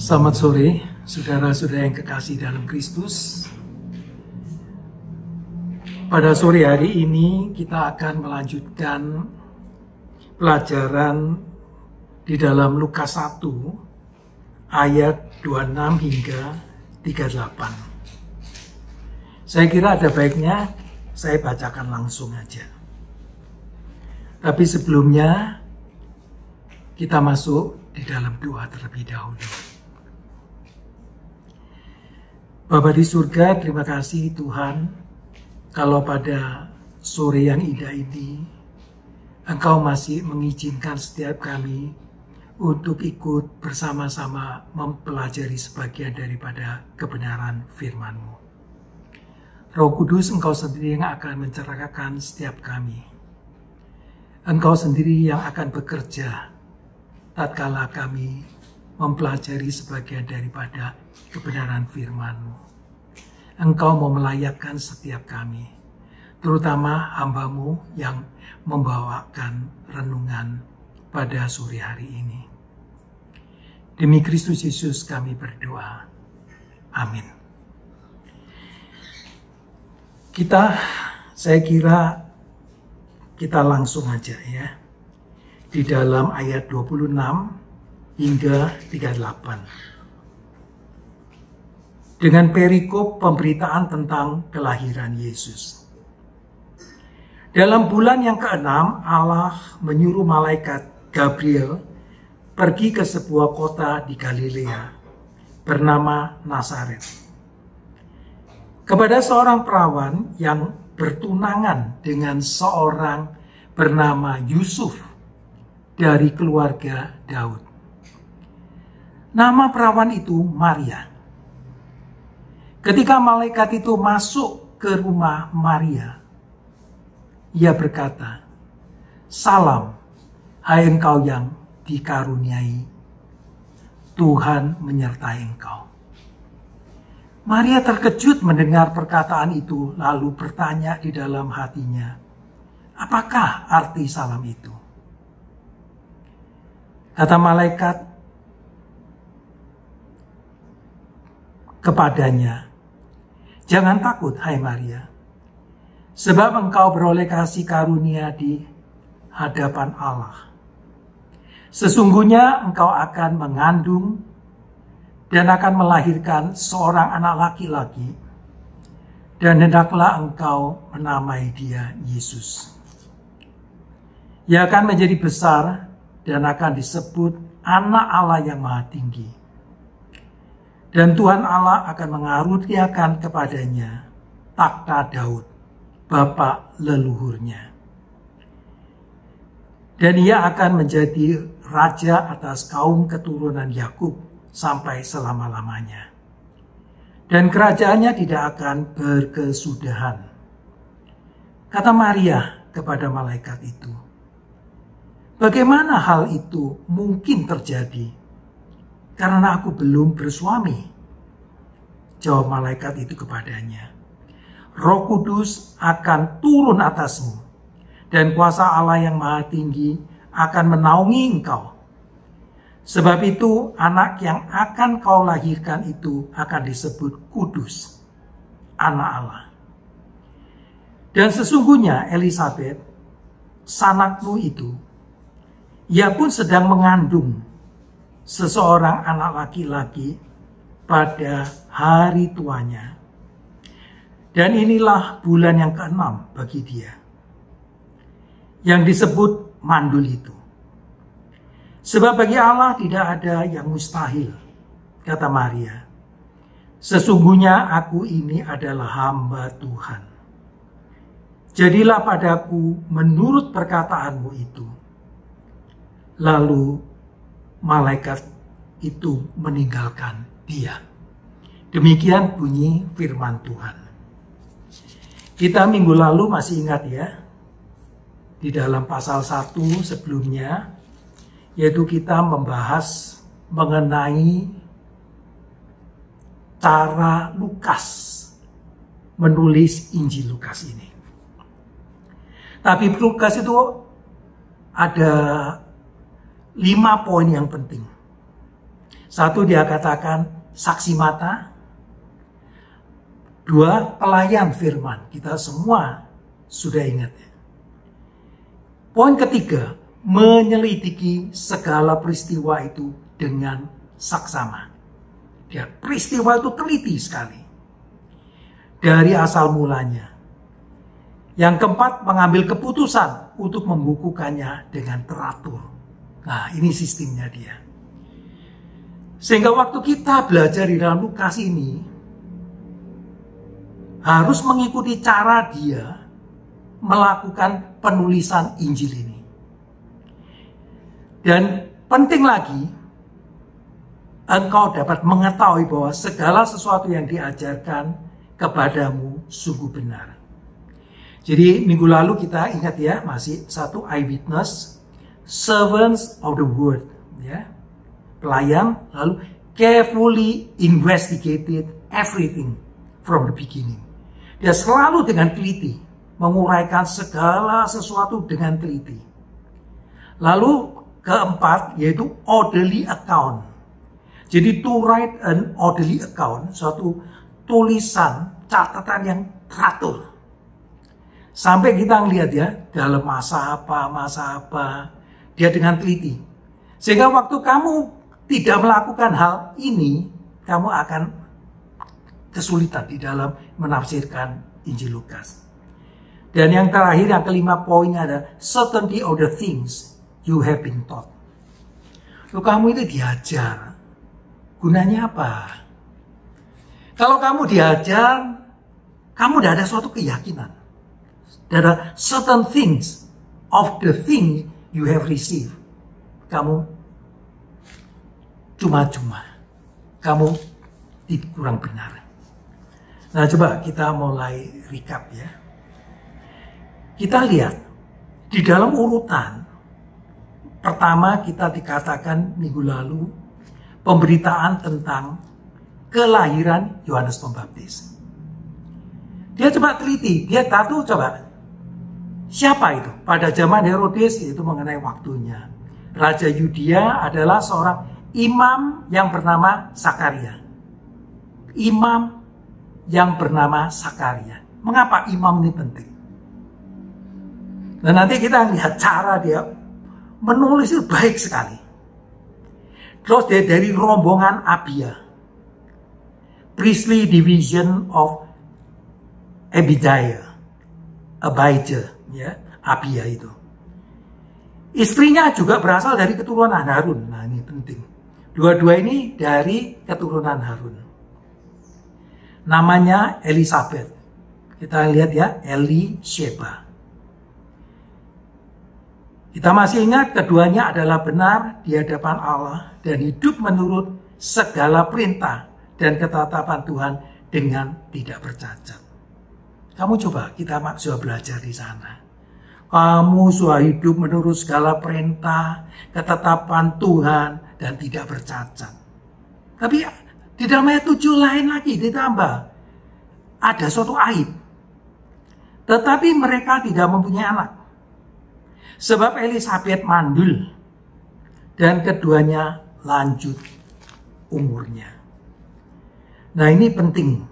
Selamat sore, saudara-saudara yang kekasih dalam Kristus. Pada sore hari ini kita akan melanjutkan pelajaran di dalam Lukas 1 ayat 26 hingga 38. Saya kira ada baiknya saya bacakan langsung aja. Tapi sebelumnya kita masuk di dalam doa terlebih dahulu. Bapa di surga, terima kasih Tuhan, kalau pada sore yang indah ini, Engkau masih mengizinkan setiap kami untuk ikut bersama-sama mempelajari sebagian daripada kebenaran firman-Mu. Roh Kudus, Engkau sendiri yang akan mencerahkan setiap kami. Engkau sendiri yang akan bekerja tatkala kami mempelajari sebagian daripada kebenaran firman-Mu. Engkau mau melayakkan setiap kami, terutama hamba-Mu yang membawakan renungan pada sore hari ini. Demi Kristus Yesus kami berdoa. Amin. Saya kira kita langsung aja ya. Di dalam ayat 26 hingga 38. Dengan perikop pemberitaan tentang kelahiran Yesus. Dalam bulan yang ke-6, Allah menyuruh malaikat Gabriel pergi ke sebuah kota di Galilea bernama Nazaret, kepada seorang perawan yang bertunangan dengan seorang bernama Yusuf dari keluarga Daud. Nama perawan itu Maria. Ketika malaikat itu masuk ke rumah Maria, ia berkata, "Salam, hai engkau yang dikaruniai, Tuhan menyertai engkau." Maria terkejut mendengar perkataan itu, lalu bertanya di dalam hatinya, "Apakah arti salam itu?" Kata malaikat kepadanya, "Jangan takut, hai Maria, sebab engkau beroleh kasih karunia di hadapan Allah. Sesungguhnya engkau akan mengandung dan akan melahirkan seorang anak laki-laki, dan hendaklah engkau menamai dia Yesus. Ia akan menjadi besar dan akan disebut Anak Allah yang Maha Tinggi. Dan Tuhan Allah akan mengaruniakan kepadanya takhta Daud, bapa leluhurnya. Dan ia akan menjadi raja atas kaum keturunan Yakub sampai selama-lamanya. Dan kerajaannya tidak akan berkesudahan." Kata Maria kepada malaikat itu, "Bagaimana hal itu mungkin terjadi? Karena aku belum bersuami." Jawab malaikat itu kepadanya, "Roh Kudus akan turun atasmu, dan kuasa Allah yang Maha Tinggi akan menaungi engkau. Sebab itu anak yang akan kau lahirkan itu akan disebut kudus, Anak Allah. Dan sesungguhnya Elisabet, sanakmu itu, ia pun sedang mengandung seseorang anak laki-laki pada hari tuanya. Dan inilah bulan yang ke-6 bagi dia, yang disebut mandul itu. Sebab bagi Allah tidak ada yang mustahil," kata Maria. "Sesungguhnya aku ini adalah hamba Tuhan. Jadilah padaku menurut perkataanmu itu." Lalu malaikat itu meninggalkan dia. Demikian bunyi firman Tuhan. Kita minggu lalu masih ingat ya, di dalam pasal 1 sebelumnya, yaitu kita membahas mengenai cara Lukas menulis Injil Lukas ini. Tapi Lukas itu ada 5 poin yang penting. Satu, dia katakan saksi mata. Dua, pelayan firman. Kita semua sudah ingat ya. Poin ketiga, menyelidiki segala peristiwa itu dengan saksama. Ya, peristiwa itu teliti sekali. Dari asal mulanya. Yang keempat, mengambil keputusan untuk membukukannya dengan teratur. Nah, ini sistemnya dia. Sehingga waktu kita belajar di dalam Lukas ini, harus mengikuti cara dia melakukan penulisan Injil ini. Dan penting lagi, engkau dapat mengetahui bahwa segala sesuatu yang diajarkan kepadamu sungguh benar. Jadi minggu lalu kita ingat ya, masih satu, eyewitness, servants of the word, ya, pelayan, lalu carefully investigated everything from the beginning. Dia selalu dengan teliti menguraikan segala sesuatu dengan teliti. Lalu keempat, yaitu orderly account. Jadi to write an orderly account, suatu tulisan, catatan yang teratur. Sampai kita ngelihat ya, dalam masa apa, dia dengan teliti. Sehingga waktu kamu tidak melakukan hal ini, kamu akan kesulitan di dalam menafsirkan Injil Lukas. Dan yang terakhir, yang kelima poinnya ada certainty of the things you have been taught. Loh, kamu itu diajar. Gunanya apa? Kalau kamu diajar, kamu tidak ada suatu keyakinan. There are certain things of the thing you have received. Kamu cuma-cuma. Kamu kurang benar. Nah, coba kita mulai recap ya. Kita lihat di dalam urutan pertama kita dikatakan minggu lalu pemberitaan tentang kelahiran Yohanes Pembaptis. Dia coba teliti, dia tahu coba siapa itu pada zaman Herodes, itu mengenai waktunya. Raja Yudea adalah seorang imam yang bernama Sakaria. Imam yang bernama Sakaria. Mengapa imam ini penting? Dan nanti kita lihat cara dia menulis itu baik sekali. Terus dia dari rombongan Abia, priestly division of Abijah, ya, Abia itu. Istrinya juga berasal dari keturunan Harun. Nah, ini penting. Dua-dua ini dari keturunan Harun. Namanya Elizabeth. Kita lihat ya, Elisheba. Kita masih ingat keduanya adalah benar di hadapan Allah dan hidup menurut segala perintah dan ketetapan Tuhan dengan tidak bercacat. Kamu coba, kita sudah belajar di sana. Kamu sudah hidup menurut segala perintah, ketetapan Tuhan dan tidak bercacat. Tapi di dalam ayat 7 lain lagi ditambah. Ada suatu aib. Tetapi mereka tidak mempunyai anak. Sebab Elizabeth mandul dan keduanya lanjut umurnya. Nah, ini penting.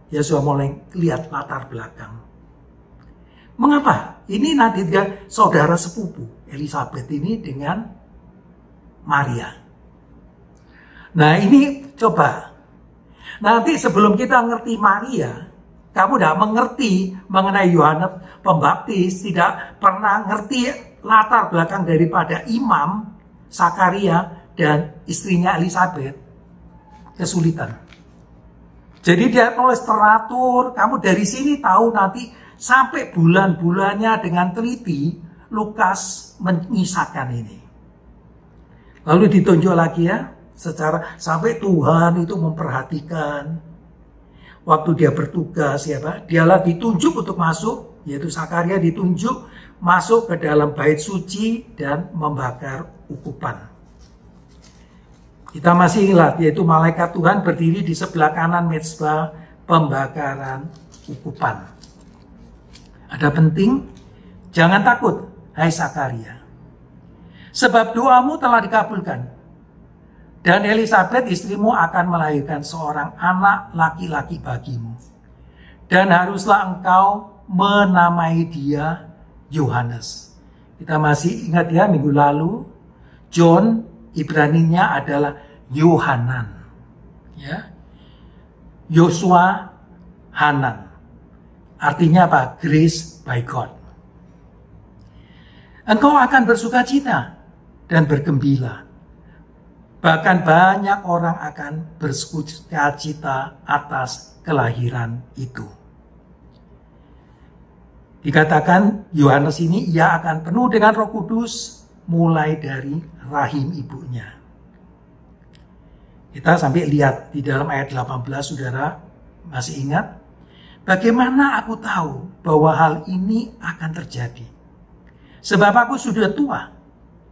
Ya, sudah mulai lihat latar belakang. Mengapa? Ini nanti dia saudara sepupu Elizabeth ini dengan Maria. Nah, ini coba. Nanti sebelum kita ngerti Maria, kamu tidak mengerti mengenai Yohanes Pembaptis, tidak pernah ngerti latar belakang daripada imam Sakaria dan istrinya Elizabeth, kesulitan. Jadi dia tulis teratur, kamu dari sini tahu nanti sampai bulan-bulannya dengan teliti Lukas menyisakan ini. Lalu ditunjuk lagi ya, secara sampai Tuhan itu memperhatikan waktu dia bertugas ya Pak, dialah ditunjuk untuk masuk, yaitu Sakaria ditunjuk masuk ke dalam bait suci dan membakar ukupan. Kita masih ingat, yaitu malaikat Tuhan berdiri di sebelah kanan mezbah pembakaran ukupan. Ada penting, jangan takut, hai Sakaria. Sebab doamu telah dikabulkan. Dan Elisabet istrimu akan melahirkan seorang anak laki-laki bagimu. Dan haruslah engkau menamai dia Yohanes. Kita masih ingat ya minggu lalu, John Ibraninya adalah Yohanan. Ya. Yosua Hanan. Artinya apa? Grace by God. Engkau akan bersukacita dan bergembira. Bahkan banyak orang akan bersukacita atas kelahiran itu. Dikatakan Yohanes ini ia akan penuh dengan Roh Kudus mulai dari rahim ibunya. Kita sampai lihat di dalam ayat 18, saudara masih ingat? Bagaimana aku tahu bahwa hal ini akan terjadi? Sebab aku sudah tua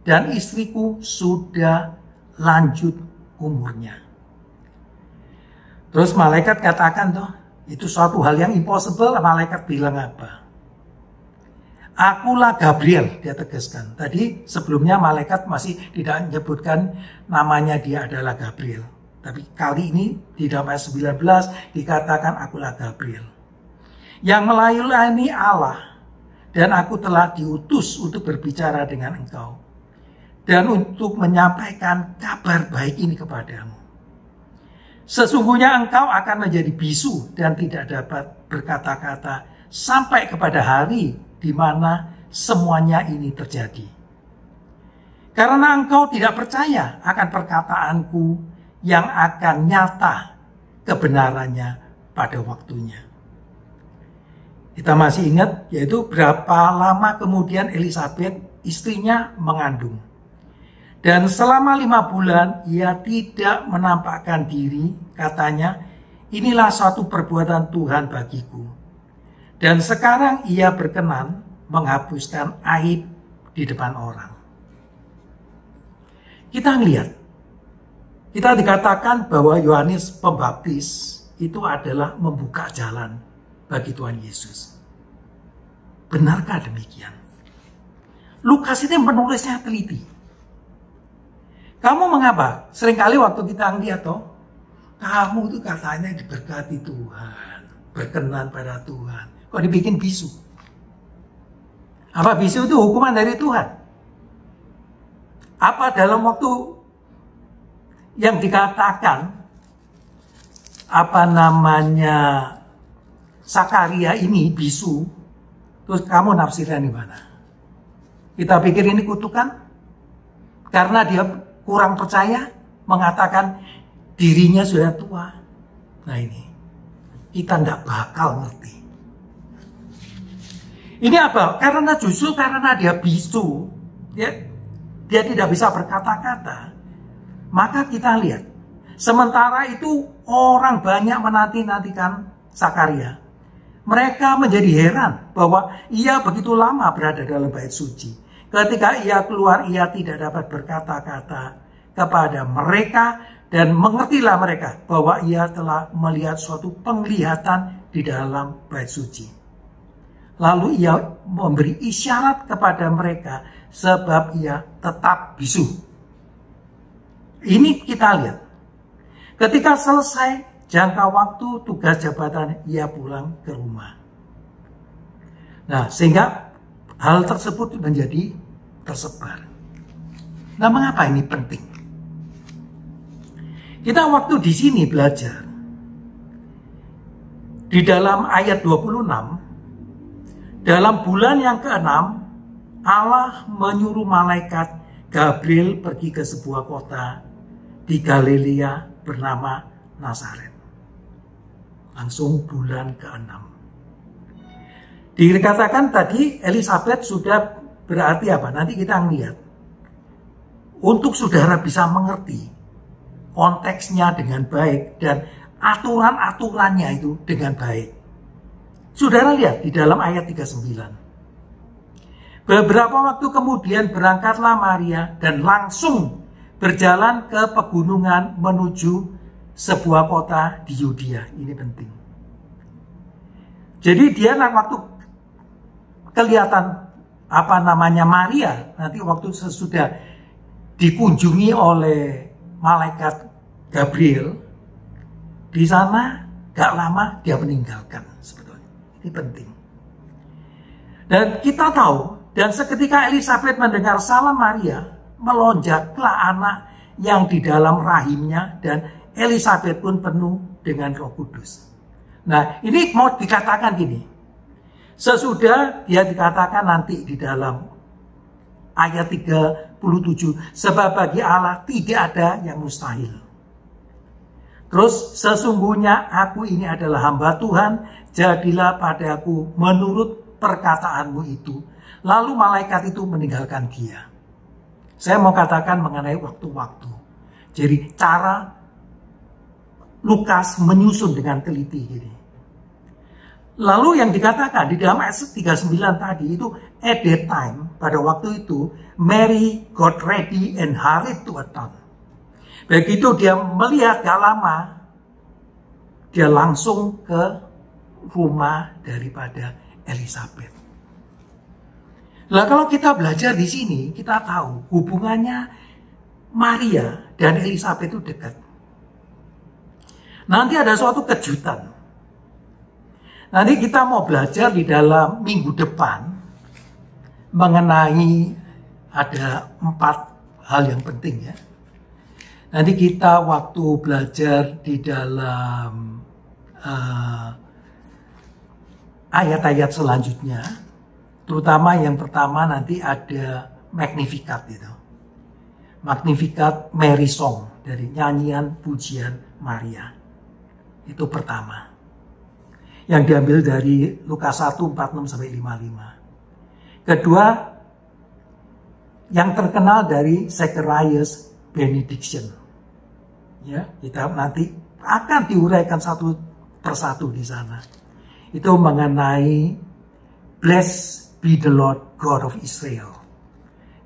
dan istriku sudah lanjut umurnya. Terus malaikat katakan toh, itu suatu hal yang impossible. Malaikat bilang apa? Akulah Gabriel, dia tegaskan. Tadi sebelumnya malaikat masih tidak menyebutkan namanya dia adalah Gabriel. Tapi kali ini di dalam ayat 19 dikatakan akulah Gabriel. Yang melayani Allah, dan aku telah diutus untuk berbicara dengan engkau. Dan untuk menyampaikan kabar baik ini kepadamu. Sesungguhnya engkau akan menjadi bisu dan tidak dapat berkata-kata sampai kepada hari di mana semuanya ini terjadi. Karena engkau tidak percaya akan perkataanku yang akan nyata kebenarannya pada waktunya. Kita masih ingat, yaitu berapa lama kemudian Elisabet istrinya mengandung. Dan selama 5 bulan ia tidak menampakkan diri, katanya, inilah suatu perbuatan Tuhan bagiku. Dan sekarang ia berkenan menghapuskan aib di depan orang. Kita lihat, kita dikatakan bahwa Yohanes Pembaptis itu adalah membuka jalan bagi Tuhan Yesus. Benarkah demikian? Lukas ini menulisnya teliti. Kamu mengapa? Seringkali waktu kita lihat toh, kamu itu katanya diberkati Tuhan, berkenan pada Tuhan. Kok dibikin bisu? Apa bisu itu hukuman dari Tuhan? Apa dalam waktu yang dikatakan Sakaria ini bisu, terus kamu nafsirkan di mana? Kita pikir ini kutukan karena dia kurang percaya, mengatakan dirinya sudah tua. Nah ini, kita tidak bakal ngerti. Ini apa? Karena justru karena dia bisu, dia tidak bisa berkata-kata. Maka kita lihat, sementara itu orang banyak menanti-nantikan Sakaria. Mereka menjadi heran bahwa ia begitu lama berada dalam bait suci. Ketika ia keluar, ia tidak dapat berkata-kata kepada mereka dan mengertilah mereka bahwa ia telah melihat suatu penglihatan di dalam bait suci. Lalu ia memberi isyarat kepada mereka sebab ia tetap bisu. Ini kita lihat. Ketika selesai jangka waktu tugas jabatan, ia pulang ke rumah. Nah, sehingga hal tersebut menjadi tersebar. Nah, mengapa ini penting? Kita waktu di sini belajar di dalam ayat 26, dalam bulan yang ke-6 Allah menyuruh malaikat Gabriel pergi ke sebuah kota di Galilea bernama Nazaret. Langsung bulan ke-6. Dikatakan tadi Elisabet sudah berarti apa? Nanti kita lihat. Untuk saudara bisa mengerti konteksnya dengan baik dan aturan-aturannya itu dengan baik. Saudara lihat di dalam ayat 39. Beberapa waktu kemudian berangkatlah Maria dan langsung berjalan ke pegunungan menuju sebuah kota di Yudea. Ini penting. Jadi dia waktu kelihatan Maria nanti waktu sesudah dikunjungi oleh malaikat Gabriel, di sana gak lama dia meninggalkan sebetulnya. Ini penting. Dan kita tahu, dan seketika Elisabet mendengar salam Maria, melonjaklah anak yang di dalam rahimnya, dan Elisabet pun penuh dengan Roh Kudus. Nah, ini mau dikatakan gini. Sesudah dia dikatakan nanti di dalam ayat 37, sebab bagi Allah tidak ada yang mustahil. Terus, sesungguhnya aku ini adalah hamba Tuhan, jadilah padaku menurut perkataanmu itu. Lalu malaikat itu meninggalkan dia. Saya mau katakan mengenai waktu-waktu. Jadi cara Lukas menyusun dengan teliti gini. Lalu yang dikatakan di dalam ayat 39 tadi itu, at that time, pada waktu itu, Mary got ready and hurried to a town. Begitu dia melihat gak lama, dia langsung ke rumah daripada Elisabet. Nah, kalau kita belajar di sini, kita tahu hubungannya Maria dan Elisabet itu dekat. Nanti ada suatu kejutan. Nanti kita mau belajar di dalam minggu depan mengenai ada 4 hal yang penting ya. Nanti kita waktu belajar di dalam ayat-ayat selanjutnya, terutama yang pertama nanti ada Magnificat itu. Magnificat Mary Song dari nyanyian pujian Maria. Itu pertama. Yang diambil dari Lukas 1, 46 sampai 55. Kedua, yang terkenal dari Zacharias benediction. Ya, kita nanti akan diuraikan satu persatu di sana. Itu mengenai Blessed be the Lord God of Israel.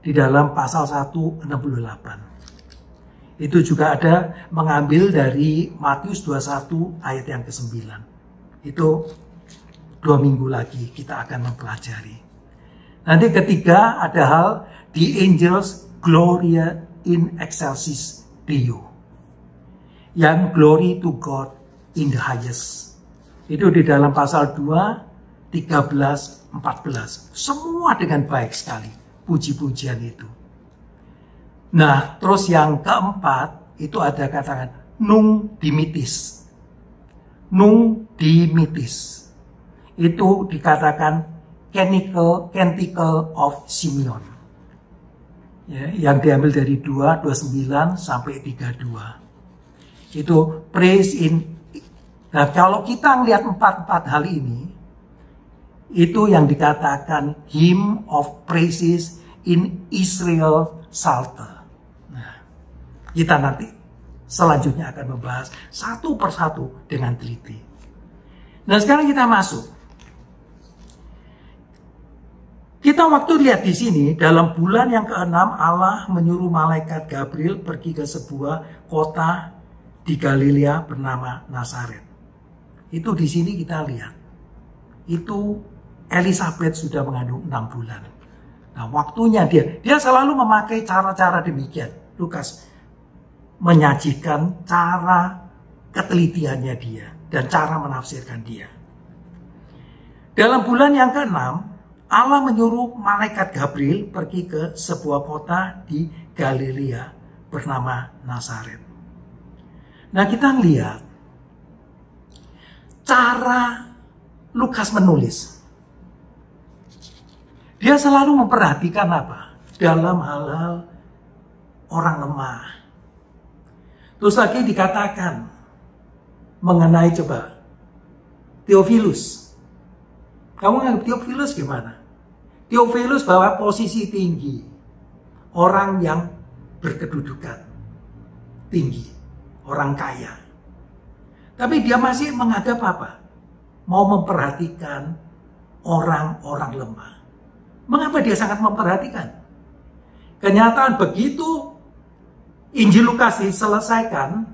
Di dalam pasal 168. Itu juga ada mengambil dari Matius 21 ayat yang ke-9. Itu 2 minggu lagi kita akan mempelajari. Nanti ketiga ada hal the angels gloria in excelsis Deo. Yang glory to God in the highest. Itu di dalam pasal 2, 13, 14. Semua dengan baik sekali puji-pujian itu. Nah, terus yang keempat itu ada katakan nunc dimittis. Nunc dimittis. Itu dikatakan Canticle of Simeon. Ya, yang diambil dari 2:29 sampai 32. Itu praise in. Nah, kalau kita lihat 4 hal ini, itu yang dikatakan hymn of praises in Israel Psalter. Nah, kita nanti selanjutnya akan membahas satu persatu dengan teliti. Nah, sekarang kita masuk. Kita waktu lihat di sini, dalam bulan yang ke-6 Allah menyuruh malaikat Gabriel pergi ke sebuah kota di Galilea bernama Nazaret. Itu di sini kita lihat. Itu Elisabet sudah mengandung 6 bulan. Nah, waktunya dia selalu memakai cara-cara demikian. Lukas menyajikan cara ketelitiannya dia dan cara menafsirkan dia. Dalam bulan yang ke-6, Allah menyuruh malaikat Gabriel pergi ke sebuah kota di Galilea bernama Nazaret. Nah, kita lihat cara Lukas menulis. Dia selalu memperhatikan apa? Dalam hal-hal orang lemah. Terus lagi dikatakan mengenai coba Theophilus. Kamu nganggap Theophilus gimana? Theophilus bawa posisi tinggi. Orang yang berkedudukan tinggi. Orang kaya. Tapi dia masih menghadap apa? Mau memperhatikan orang-orang lemah. Mengapa dia sangat memperhatikan? Kenyataan begitu Injil Lukas diselesaikan,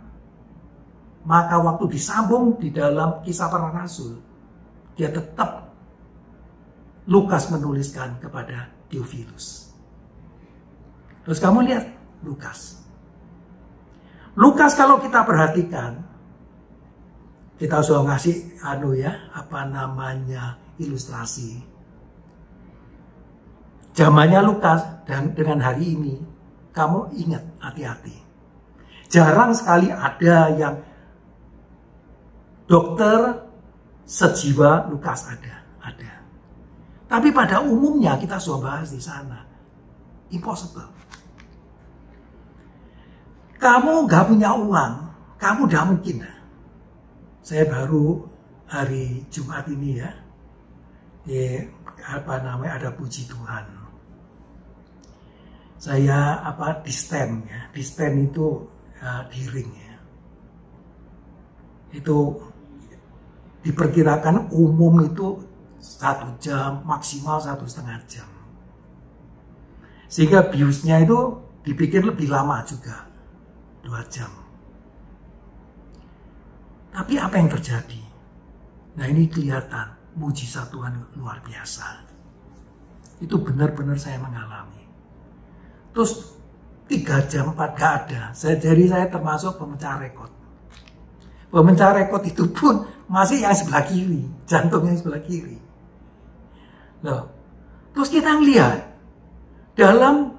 maka waktu disambung di dalam Kisah Para Rasul, dia tetap Lukas menuliskan kepada Theophilus. Terus kamu lihat Lukas. Lukas kalau kita perhatikan, kita sudah ngasih ilustrasi. Zamannya Lukas dan dengan hari ini, kamu ingat, hati-hati. Jarang sekali ada yang dokter sejiwa Lukas ada. Tapi pada umumnya kita sudah bahas di sana. Impossible. Kamu gak punya uang, kamu gak mungkin. Saya baru hari Jumat ini ada puji Tuhan. Saya di stand ya, di stand itu di ring ya. Itu diperkirakan umum itu 1 jam, maksimal 1,5 jam. Sehingga biusnya itu dipikir lebih lama juga, 2 jam. Tapi apa yang terjadi? Nah ini kelihatan mujizat Tuhan luar biasa. Itu benar-benar saya mengalami. Terus 3 jam 4 gak ada. Jadi saya termasuk pemecah rekor. Pemecah rekor itu pun masih yang sebelah kiri, jantungnya sebelah kiri. Loh, terus kita ngelihat dalam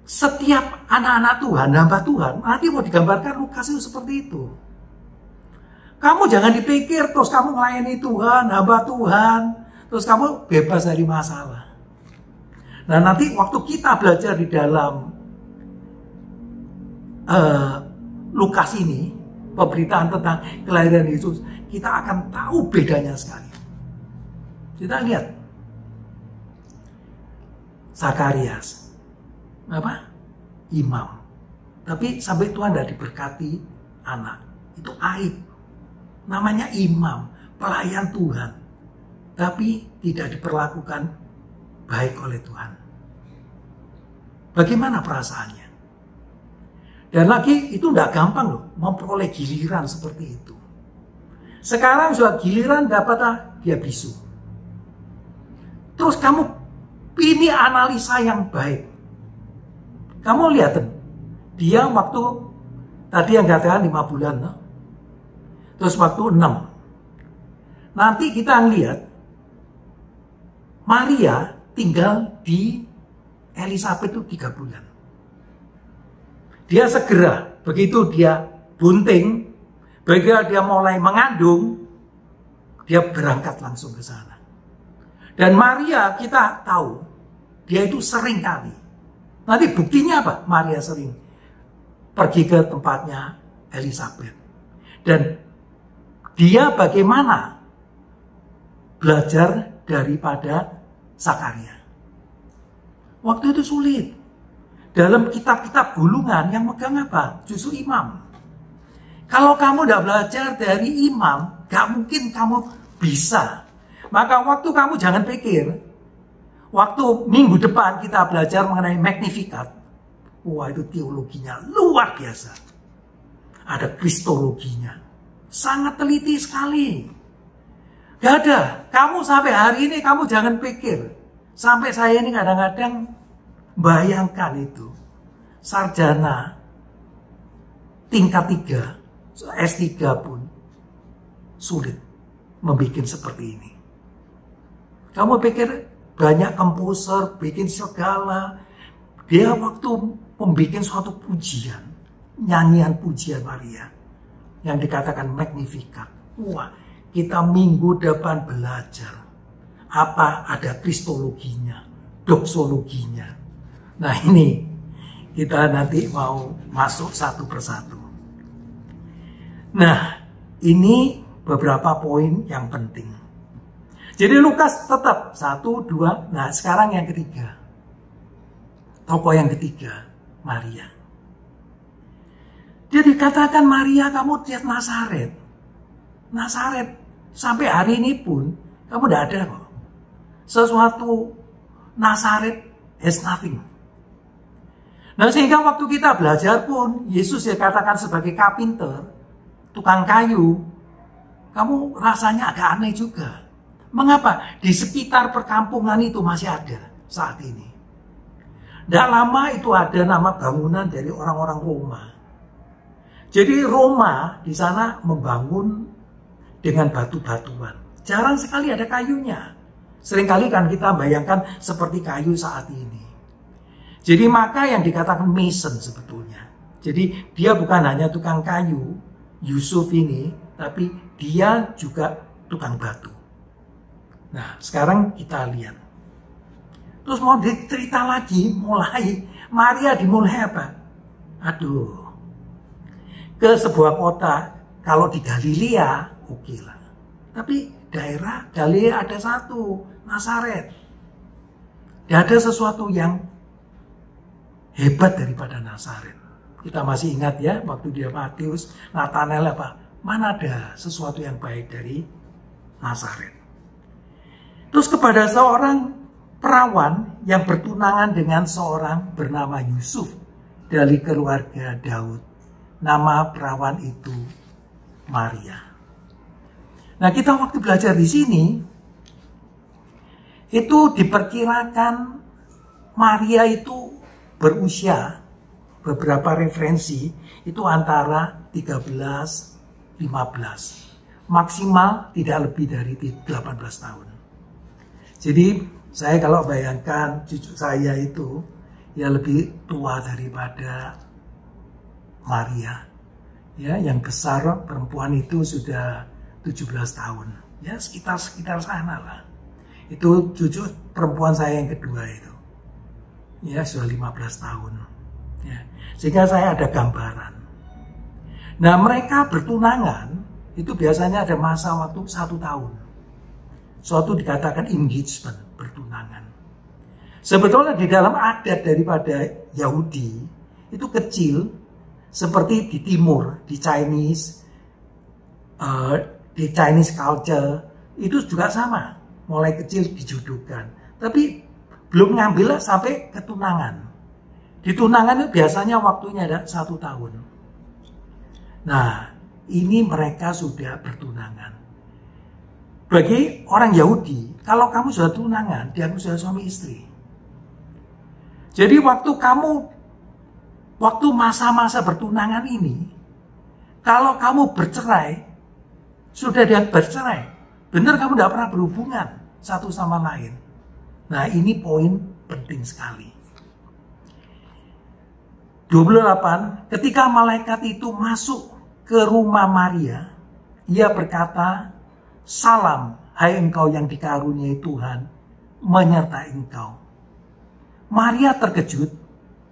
setiap anak-anak Tuhan, hamba Tuhan, nanti mau digambarkan Lukas itu seperti itu. Kamu jangan dipikir terus kamu melayani Tuhan, hamba Tuhan, terus kamu bebas dari masalah. Nah nanti waktu kita belajar di dalam Lukas ini, pemberitaan tentang kelahiran Yesus, kita akan tahu bedanya sekali. Kita lihat Zakarias, imam, tapi sampai Tuhan tidak diberkati anak, itu aib. Namanya imam, pelayan Tuhan, tapi tidak diperlakukan baik oleh Tuhan. Bagaimana perasaannya? Dan lagi itu tidak gampang loh memperoleh giliran seperti itu. Sekarang sudah giliran dapat dia bisu. Terus kamu ini analisa yang baik. Kamu lihat dia waktu tadi yang katakan 5 bulan, no? Terus waktu 6. Nanti kita lihat Maria tinggal di Elizabeth itu 3 bulan. Dia segera, begitu dia bunting, begitu dia mulai mengandung, dia berangkat langsung ke sana. Dan Maria kita tahu, dia itu sering kali. Nanti buktinya apa? Maria sering pergi ke tempatnya Elizabeth. Dan dia bagaimana belajar daripada Zakaria. Waktu itu sulit. Dalam kitab-kitab gulungan yang megang apa? Justru imam. Kalau kamu tidak belajar dari imam, gak mungkin kamu bisa. Maka waktu kamu jangan pikir, waktu minggu depan kita belajar mengenai Magnificat. Wah itu teologinya luar biasa. Ada kristologinya. Sangat teliti sekali. Gak ada. Kamu sampai hari ini kamu jangan pikir. Sampai saya ini kadang-kadang bayangkan itu. Sarjana tingkat 3, S3 pun sulit membuat seperti ini. Kamu pikir banyak komposer bikin segala. Dia waktu membuat suatu pujian, nyanyian pujian Maria yang dikatakan Magnificat. Wah, kita minggu depan belajar apa ada kristologinya, doksologinya. Nah ini kita nanti mau masuk satu persatu. Nah ini beberapa poin yang penting. Jadi Lukas tetap 1, 2. Nah sekarang yang ketiga. Tokoh yang ketiga, Maria. Dia dikatakan Maria kamu lihat Nazaret. Nazaret sampai hari ini pun kamu tidak ada kok. Sesuatu Nazaret has nothing. Nah sehingga waktu kita belajar pun Yesus dikatakan sebagai kapinter, tukang kayu. Kamu rasanya agak aneh juga. Mengapa? Di sekitar perkampungan itu masih ada saat ini. Tidak lama itu ada nama bangunan dari orang-orang Roma. Jadi Roma di sana membangun dengan batu-batuan. Jarang sekali ada kayunya. Seringkali kan kita bayangkan seperti kayu saat ini. Jadi maka yang dikatakan mason sebetulnya. Jadi dia bukan hanya tukang kayu, Yusuf ini, tapi dia juga tukang batu. Nah, sekarang kita lihat. Terus mau dicerita lagi, mulai Maria dimulai apa? Aduh, ke sebuah kota, kalau di Galilea, oke lah. Tapi daerah Galilea ada satu, Nazaret. Tidak ada sesuatu yang hebat daripada Nazaret. Kita masih ingat ya, waktu dia Matius, Nathanael apa? Mana ada sesuatu yang baik dari Nazaret. Terus kepada seorang perawan yang bertunangan dengan seorang bernama Yusuf dari keluarga Daud. Nama perawan itu Maria. Nah, kita waktu belajar di sini itu diperkirakan Maria itu berusia, beberapa referensi itu antara 13-15, maksimal tidak lebih dari 18 tahun. Jadi saya kalau bayangkan cucu saya itu ya lebih tua daripada Maria. Ya, yang besar perempuan itu sudah 17 tahun. Ya, sekitar sana lah. Itu cucu perempuan saya yang kedua itu. Ya, sudah 15 tahun. Ya, sehingga saya ada gambaran. Nah, mereka bertunangan itu biasanya ada masa waktu 1 tahun. Suatu dikatakan engagement, bertunangan. Sebetulnya di dalam adat daripada Yahudi itu kecil, seperti di timur, di Chinese culture itu juga sama, mulai kecil dijodohkan, tapi belum ngambil sampai ketunangan. Di tunangan itu biasanya waktunya ada 1 tahun. Nah, ini mereka sudah bertunangan. Bagi orang Yahudi, kalau kamu sudah tunangan, dia sudah suami istri. Jadi waktu masa-masa bertunangan ini, kalau kamu bercerai, sudah dia bercerai, benar kamu tidak pernah berhubungan satu sama lain. Nah, ini poin penting sekali. 28, ketika malaikat itu masuk ke rumah Maria, ia berkata, "Salam, hai engkau yang dikaruniai Tuhan, menyertai engkau." Maria terkejut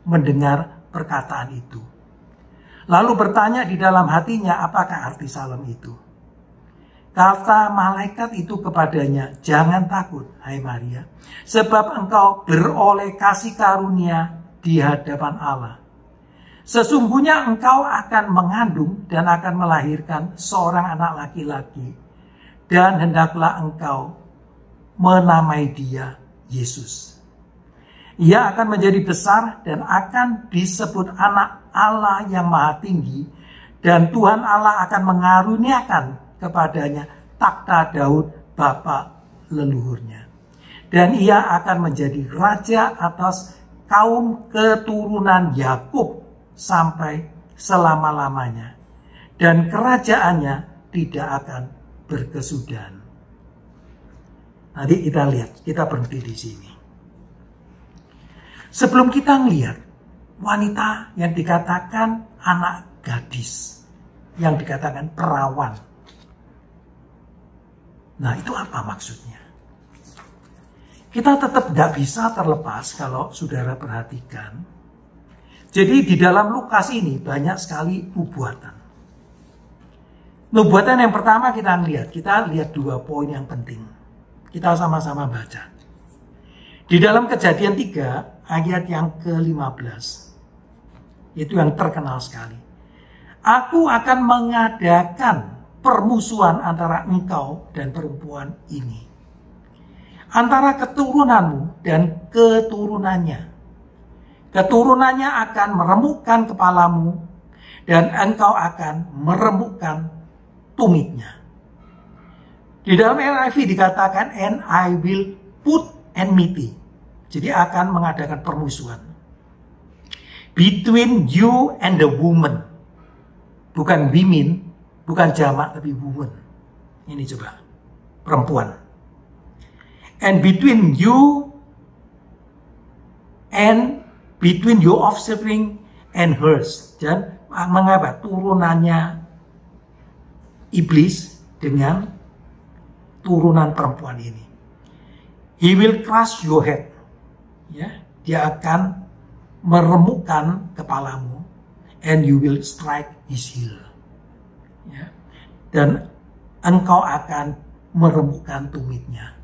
mendengar perkataan itu. Lalu bertanya di dalam hatinya, apakah arti salam itu? Kata malaikat itu kepadanya, "Jangan takut, hai Maria, sebab engkau beroleh kasih karunia di hadapan Allah. Sesungguhnya engkau akan mengandung dan akan melahirkan seorang anak laki-laki, dan hendaklah engkau menamai dia Yesus. Ia akan menjadi besar dan akan disebut anak Allah yang maha tinggi, dan Tuhan Allah akan mengaruniakan kepadanya takhta Daud bapa leluhurnya. Dan ia akan menjadi raja atas kaum keturunan Yakub sampai selama-lamanya. Dan kerajaannya tidak akan berkesudahan." Nanti kita lihat, kita berhenti di sini. Sebelum kita melihat wanita yang dikatakan anak gadis, yang dikatakan perawan. Nah, itu apa maksudnya? Kita tetap tidak bisa terlepas kalau saudara perhatikan. Jadi di dalam Lukas ini banyak sekali nubuatan. Nubuatan yang pertama kita lihat 2 poin yang penting. Kita sama-sama baca. Di dalam Kejadian 3 ayat yang ke-15. Itu yang terkenal sekali. "Aku akan mengadakan permusuhan antara engkau dan perempuan ini, antara keturunanmu dan keturunannya. Keturunannya akan meremukkan kepalamu, dan engkau akan meremukkan tumitnya." Di dalam NIV dikatakan, "And I will put enmity." Jadi akan mengadakan permusuhan between you and the woman. Bukan women, bukan jamak, tapi woman. Ini coba, perempuan. And between you and between your offspring and hers. Dan mengapa? Turunannya iblis dengan turunan perempuan ini. He will crush your head. Ya, dia akan meremukkan kepalamu, and you will strike his heel. Ya, dan engkau akan meremukkan tumitnya.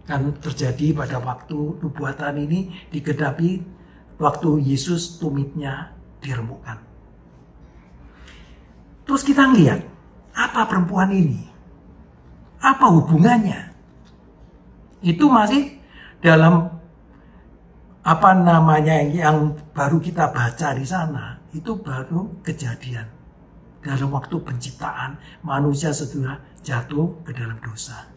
Kan terjadi pada waktu nubuatan ini digenapi waktu Yesus tumitnya diremukkan. Terus kita lihat, apa perempuan ini? Apa hubungannya? Itu masih dalam yang baru kita baca di sana. Itu baru kejadian. Dalam waktu penciptaan, manusia sudah jatuh ke dalam dosa.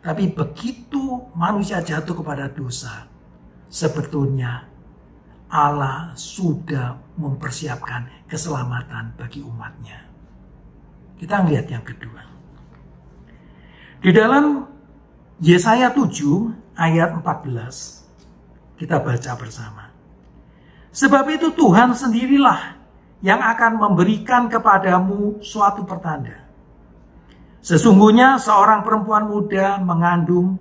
Tapi begitu manusia jatuh kepada dosa, sebetulnya Allah sudah mempersiapkan keselamatan bagi umatnya. Kita lihat yang kedua. Di dalam Yesaya 7 ayat 14, kita baca bersama. Sebab itu Tuhan sendirilah yang akan memberikan kepadamu suatu pertanda. Sesungguhnya seorang perempuan muda mengandung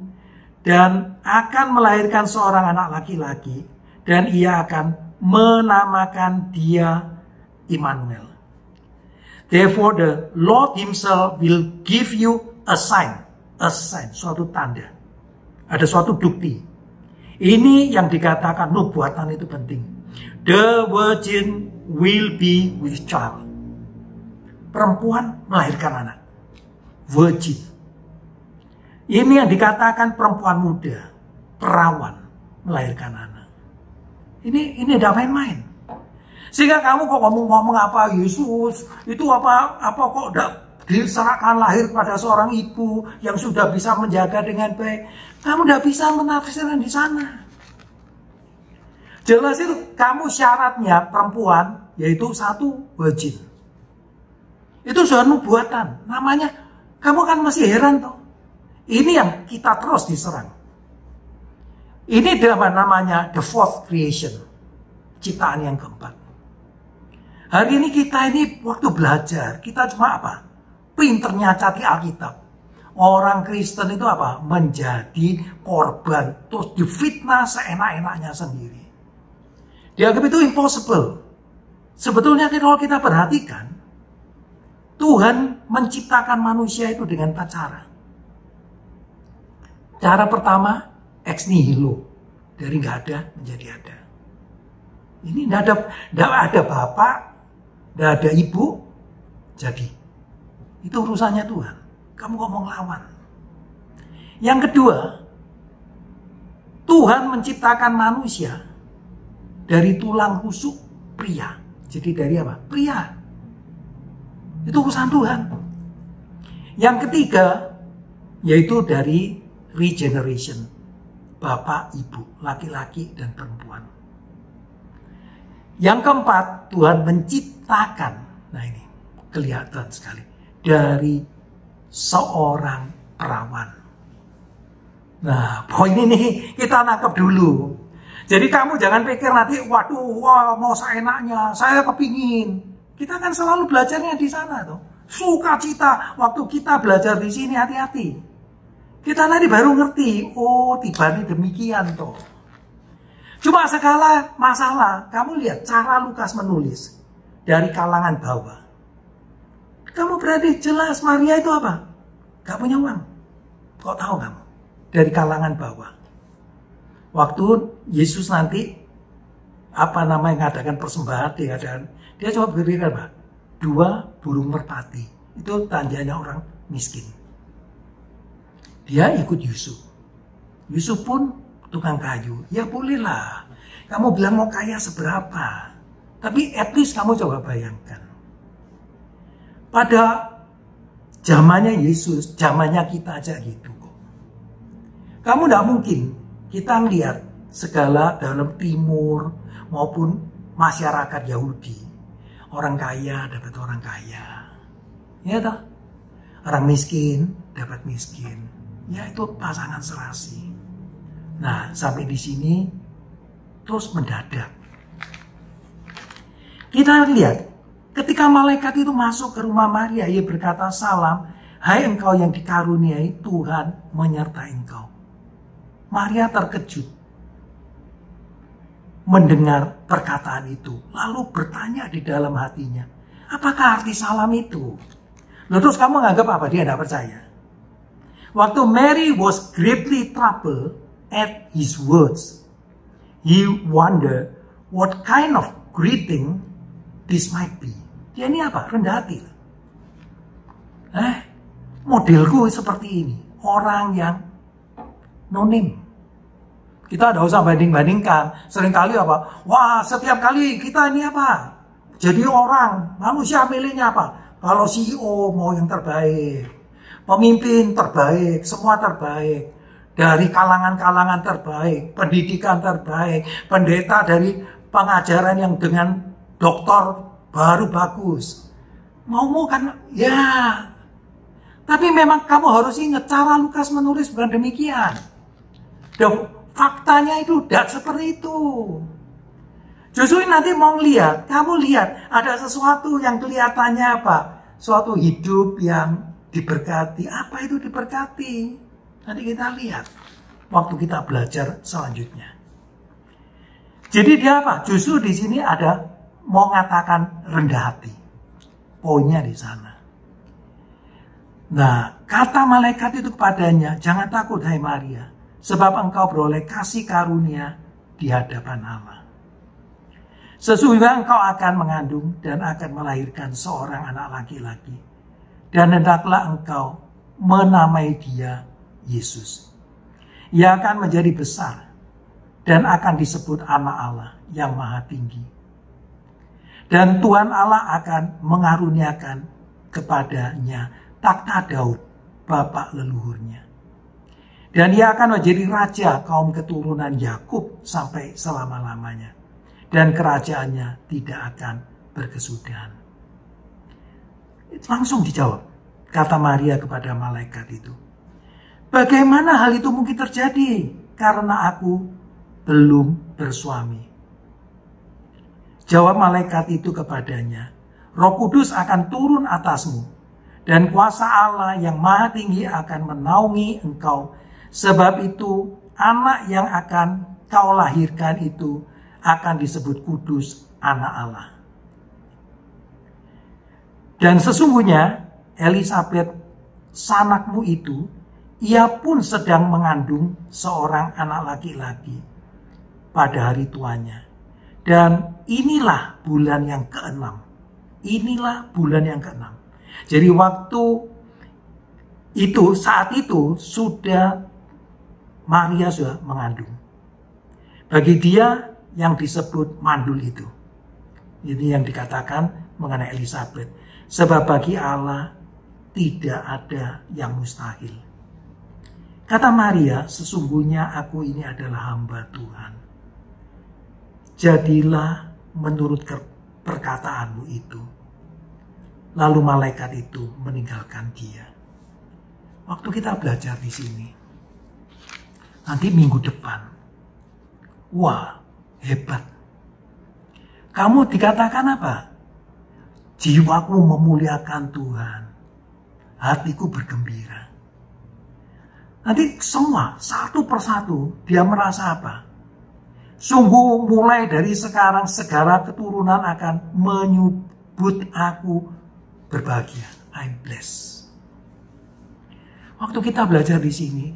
dan akan melahirkan seorang anak laki-laki, dan ia akan menamakan dia Immanuel. Therefore the Lord himself will give you a sign, suatu tanda. Ada suatu bukti. Ini yang dikatakan nubuatan itu penting. The virgin will be with child. Perempuan melahirkan anak. Virgin. Ini yang dikatakan perempuan muda, perawan melahirkan anak. Ini tidak main-main. Sehingga kamu kok ngomong-ngomong apa Yesus itu apa kok tidak diserahkan lahir pada seorang ibu yang sudah bisa menjaga dengan baik. Kamu tidak bisa menafsirkan di sana. Jelas itu kamu syaratnya perempuan yaitu satu virgin. Itu sudah nubuatan. Namanya kamu kan masih heran toh. Ini yang kita terus diserang. Ini namanya the fourth creation. Ciptaan yang keempat. Hari ini kita waktu belajar, kita cuma apa? Pinternya cari Alkitab. Orang Kristen itu apa? Menjadi korban. Terus difitnah seenak-enaknya sendiri. Dianggap itu impossible. Sebetulnya kalau kita perhatikan, Tuhan menciptakan manusia itu dengan empat cara. Cara pertama, ex nihilo. Dari nggak ada menjadi ada. Ini nggak ada bapak, nggak ada ibu, jadi. Itu urusannya Tuhan. Kamu kok mau ngelawan? Yang kedua, Tuhan menciptakan manusia dari tulang rusuk pria. Jadi dari apa? Pria. Itu urusan Tuhan. Yang ketiga, yaitu dari regeneration. Bapak, ibu, laki-laki, dan perempuan. Yang keempat, Tuhan menciptakan. Nah ini, kelihatan sekali. Dari seorang perawan. Nah, poin ini kita nangkep dulu. Jadi kamu jangan pikir nanti, wah mau seenaknya, saya kepingin. Kita kan selalu belajarnya di sana tuh. Sukacita waktu kita belajar di sini, hati-hati. Kita nanti baru ngerti, oh tiba-tiba demikian tuh. Cuma segala masalah, kamu lihat cara Lukas menulis dari kalangan bawah. Kamu berarti jelas Maria itu apa? Gak punya uang. Kok tahu kamu? Dari kalangan bawah. Waktu Yesus nanti ngadakan persembahan, dia coba berikan apa? 2 burung merpati. Itu tandanya orang miskin. Dia ikut Yusuf. Yusuf pun tukang kayu. Ya bolehlah. Kamu bilang mau kaya seberapa. Tapi at least kamu coba bayangkan. Pada zamannya Yesus, zamannya kita aja gitu kok. Kamu tidak mungkin kita lihat segala dalam timur maupun masyarakat Yahudi. Orang kaya dapat orang kaya. Ya toh? Orang miskin dapat miskin. Ya itu pasangan serasi. Nah, sampai di sini terus mendadak. Kita lihat ketika malaikat itu masuk ke rumah Maria, ia berkata, "Salam, hai engkau yang dikaruniai, Tuhan menyertai engkau." Maria terkejut mendengar perkataan itu, lalu bertanya di dalam hatinya, apakah arti salam itu? Lalu terus kamu nganggap apa? Dia tidak percaya. Waktu Mary was greatly troubled at his words, he wondered what kind of greeting this might be. Dia ini apa? Rendah hati. Modelku seperti ini. Orang yang no-name. Kita tidak usah banding-bandingkan. Seringkali apa? Wah, setiap kali kita ini apa? Jadi orang, manusia milihnya apa? Kalau CEO mau yang terbaik. Pemimpin terbaik, semua terbaik. Dari kalangan-kalangan terbaik, pendidikan terbaik, pendeta dari pengajaran yang dengan doktor baru bagus. Mau kan? Ya. Tapi memang kamu harus ingat cara Lukas menulis bukan demikian. Faktanya itu tidak seperti itu. Justru nanti mau lihat, kamu lihat ada sesuatu yang kelihatannya apa? Suatu hidup yang diberkati. Apa itu diberkati? Nanti kita lihat waktu kita belajar selanjutnya. Jadi dia apa? Justru di sini ada mau mengatakan rendah hati. Poinnya di sana. Nah, kata malaikat itu kepadanya, jangan takut hai Maria, sebab engkau beroleh kasih karunia di hadapan Allah. Sesungguhnya engkau akan mengandung dan akan melahirkan seorang anak laki-laki. Dan hendaklah engkau menamai dia Yesus. Ia akan menjadi besar dan akan disebut anak Allah yang maha tinggi. Dan Tuhan Allah akan mengaruniakan kepadanya takhta Daud, bapak leluhurnya. Dan ia akan menjadi raja kaum keturunan Yakub sampai selama-lamanya. Dan kerajaannya tidak akan berkesudahan. Langsung dijawab, kata Maria kepada malaikat itu. Bagaimana hal itu mungkin terjadi? Karena aku belum bersuami. Jawab malaikat itu kepadanya, Roh Kudus akan turun atasmu, dan kuasa Allah yang maha tinggi akan menaungi engkau. Sebab itu anak yang akan kau lahirkan itu akan disebut kudus, anak Allah. Dan sesungguhnya Elisabet sanakmu itu, ia pun sedang mengandung seorang anak laki-laki pada hari tuanya. Dan inilah bulan yang ke-6. Inilah bulan yang ke-6. Jadi waktu itu, saat itu sudah Maria sudah mengandung. Bagi dia yang disebut mandul itu. Ini yang dikatakan mengenai Elisabet. Sebab bagi Allah tidak ada yang mustahil. Kata Maria, sesungguhnya aku ini adalah hamba Tuhan. Jadilah menurut perkataanmu itu. Lalu malaikat itu meninggalkan dia. Waktu kita belajar di sini, nanti minggu depan, wah hebat. Kamu dikatakan apa? Jiwaku memuliakan Tuhan, hatiku bergembira. Nanti semua satu persatu dia merasa apa? Sungguh mulai dari sekarang segala keturunan akan menyebut aku berbahagia. I'm blessed. Waktu kita belajar di sini,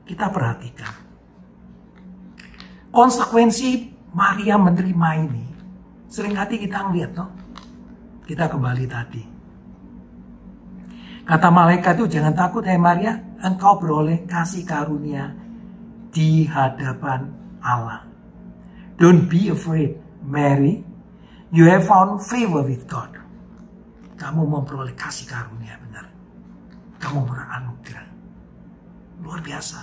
kita perhatikan konsekuensi Maria menerima ini. Seringkali kita ngeliat, no? Kita kembali tadi. Kata malaikat itu, jangan takut hai Maria, engkau beroleh kasih karunia di hadapan Allah. Don't be afraid, Mary. You have found favor with God. Kamu memperoleh kasih karunia, benar. Kamu beranugerah. Luar biasa.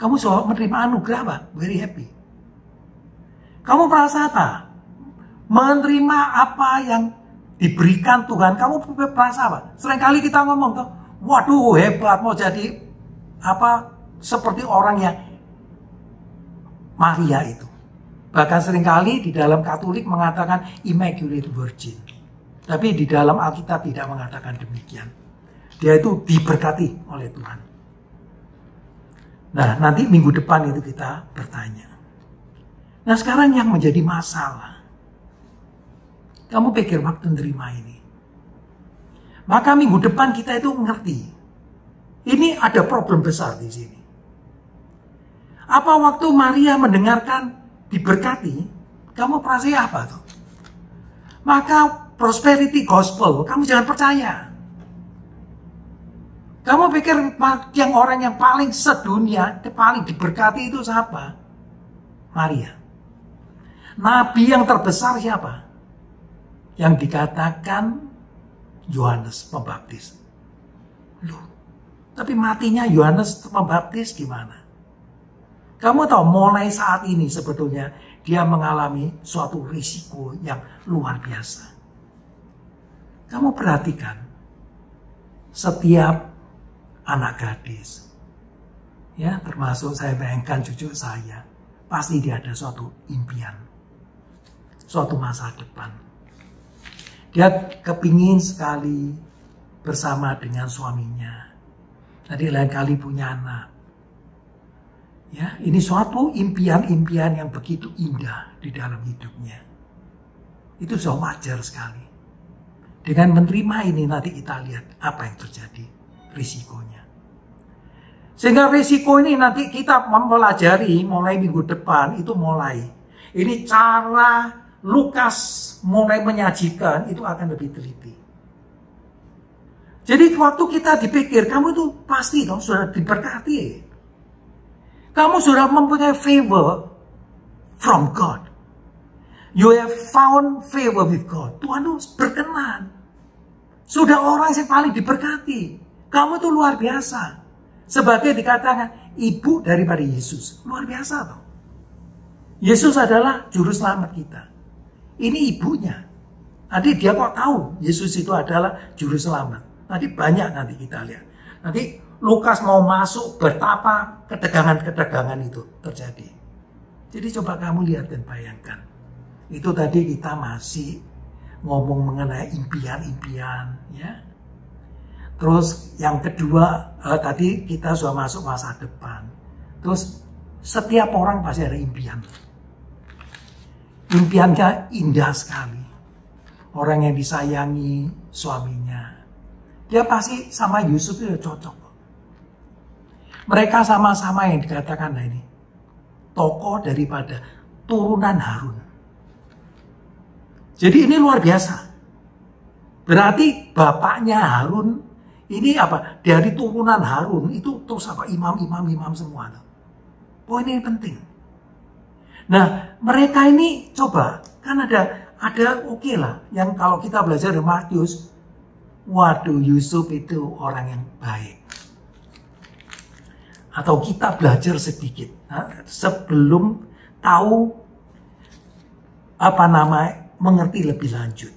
Kamu soal menerima anugerah apa? Very happy. Kamu merasa apa? menerima apa yang diberikan Tuhan. Kamu merasa apa? Seringkali kita ngomong tuh, waduh hebat, mau jadi apa seperti orangnya Maria itu. Bahkan seringkali di dalam Katolik mengatakan Immaculate Virgin. Tapi di dalam Alkitab tidak mengatakan demikian. Dia itu diberkati oleh Tuhan. Nah, nanti minggu depan itu kita bertanya. Nah, sekarang yang menjadi masalah. Kamu pikir waktu menerima ini. Maka minggu depan kita itu ngerti. Ini ada problem besar di sini. Apa waktu Maria mendengarkan diberkati, kamu percaya apa tuh? Maka prosperity gospel, kamu jangan percaya. Kamu pikir yang orang yang paling sedunia, paling diberkati itu siapa? Maria. Nabi yang terbesar siapa? Yang dikatakan Yohanes Pembaptis. Loh, tapi matinya Yohanes Pembaptis gimana? Kamu tahu mulai saat ini sebetulnya dia mengalami suatu risiko yang luar biasa. Kamu perhatikan, setiap anak gadis, ya termasuk saya bayangkan cucu saya, pasti dia ada suatu impian, suatu masa depan. Dia kepingin sekali bersama dengan suaminya. Tadi lain kali punya anak. Ya, ini suatu impian-impian yang begitu indah di dalam hidupnya. Itu sudah wajar sekali. Dengan menerima ini nanti kita lihat apa yang terjadi, risikonya. Sehingga risiko ini nanti kita mempelajari mulai minggu depan itu mulai. Ini cara Lukas mulai menyajikan itu akan lebih teliti. Jadi waktu kita dipikir kamu itu pasti dong sudah diberkati. Kamu sudah mempunyai favor from God. You have found favor with God. Tuhan itu berkenan. Sudah orang yang paling diberkati. Kamu itu luar biasa. Sebagai dikatakan ibu daripada Yesus. Luar biasa toh. Yesus adalah juru selamat kita. Ini ibunya. Nanti dia kok tahu Yesus itu adalah juru selamat. Nanti banyak nanti kita lihat. Nanti Lukas mau masuk betapa ketegangan-ketegangan itu terjadi. Jadi coba kamu lihat dan bayangkan. Itu tadi kita masih ngomong mengenai impian-impian, ya. Terus yang kedua, tadi kita sudah masuk masa depan. Terus setiap orang pasti ada impian. Impiannya indah sekali. Orang yang disayangi suaminya. Dia pasti sama Yusuf itu cocok. Mereka sama-sama yang dikatakan nah ini tokoh daripada turunan Harun. Jadi ini luar biasa. Berarti bapaknya Harun ini apa? Dari turunan Harun itu terus apa? Imam semua. Oh ini penting. Nah mereka ini coba kan ada oke lah yang kalau kita belajar dari Matius, waduh Yusuf itu orang yang baik. Atau kita belajar sedikit sebelum tahu mengerti lebih lanjut.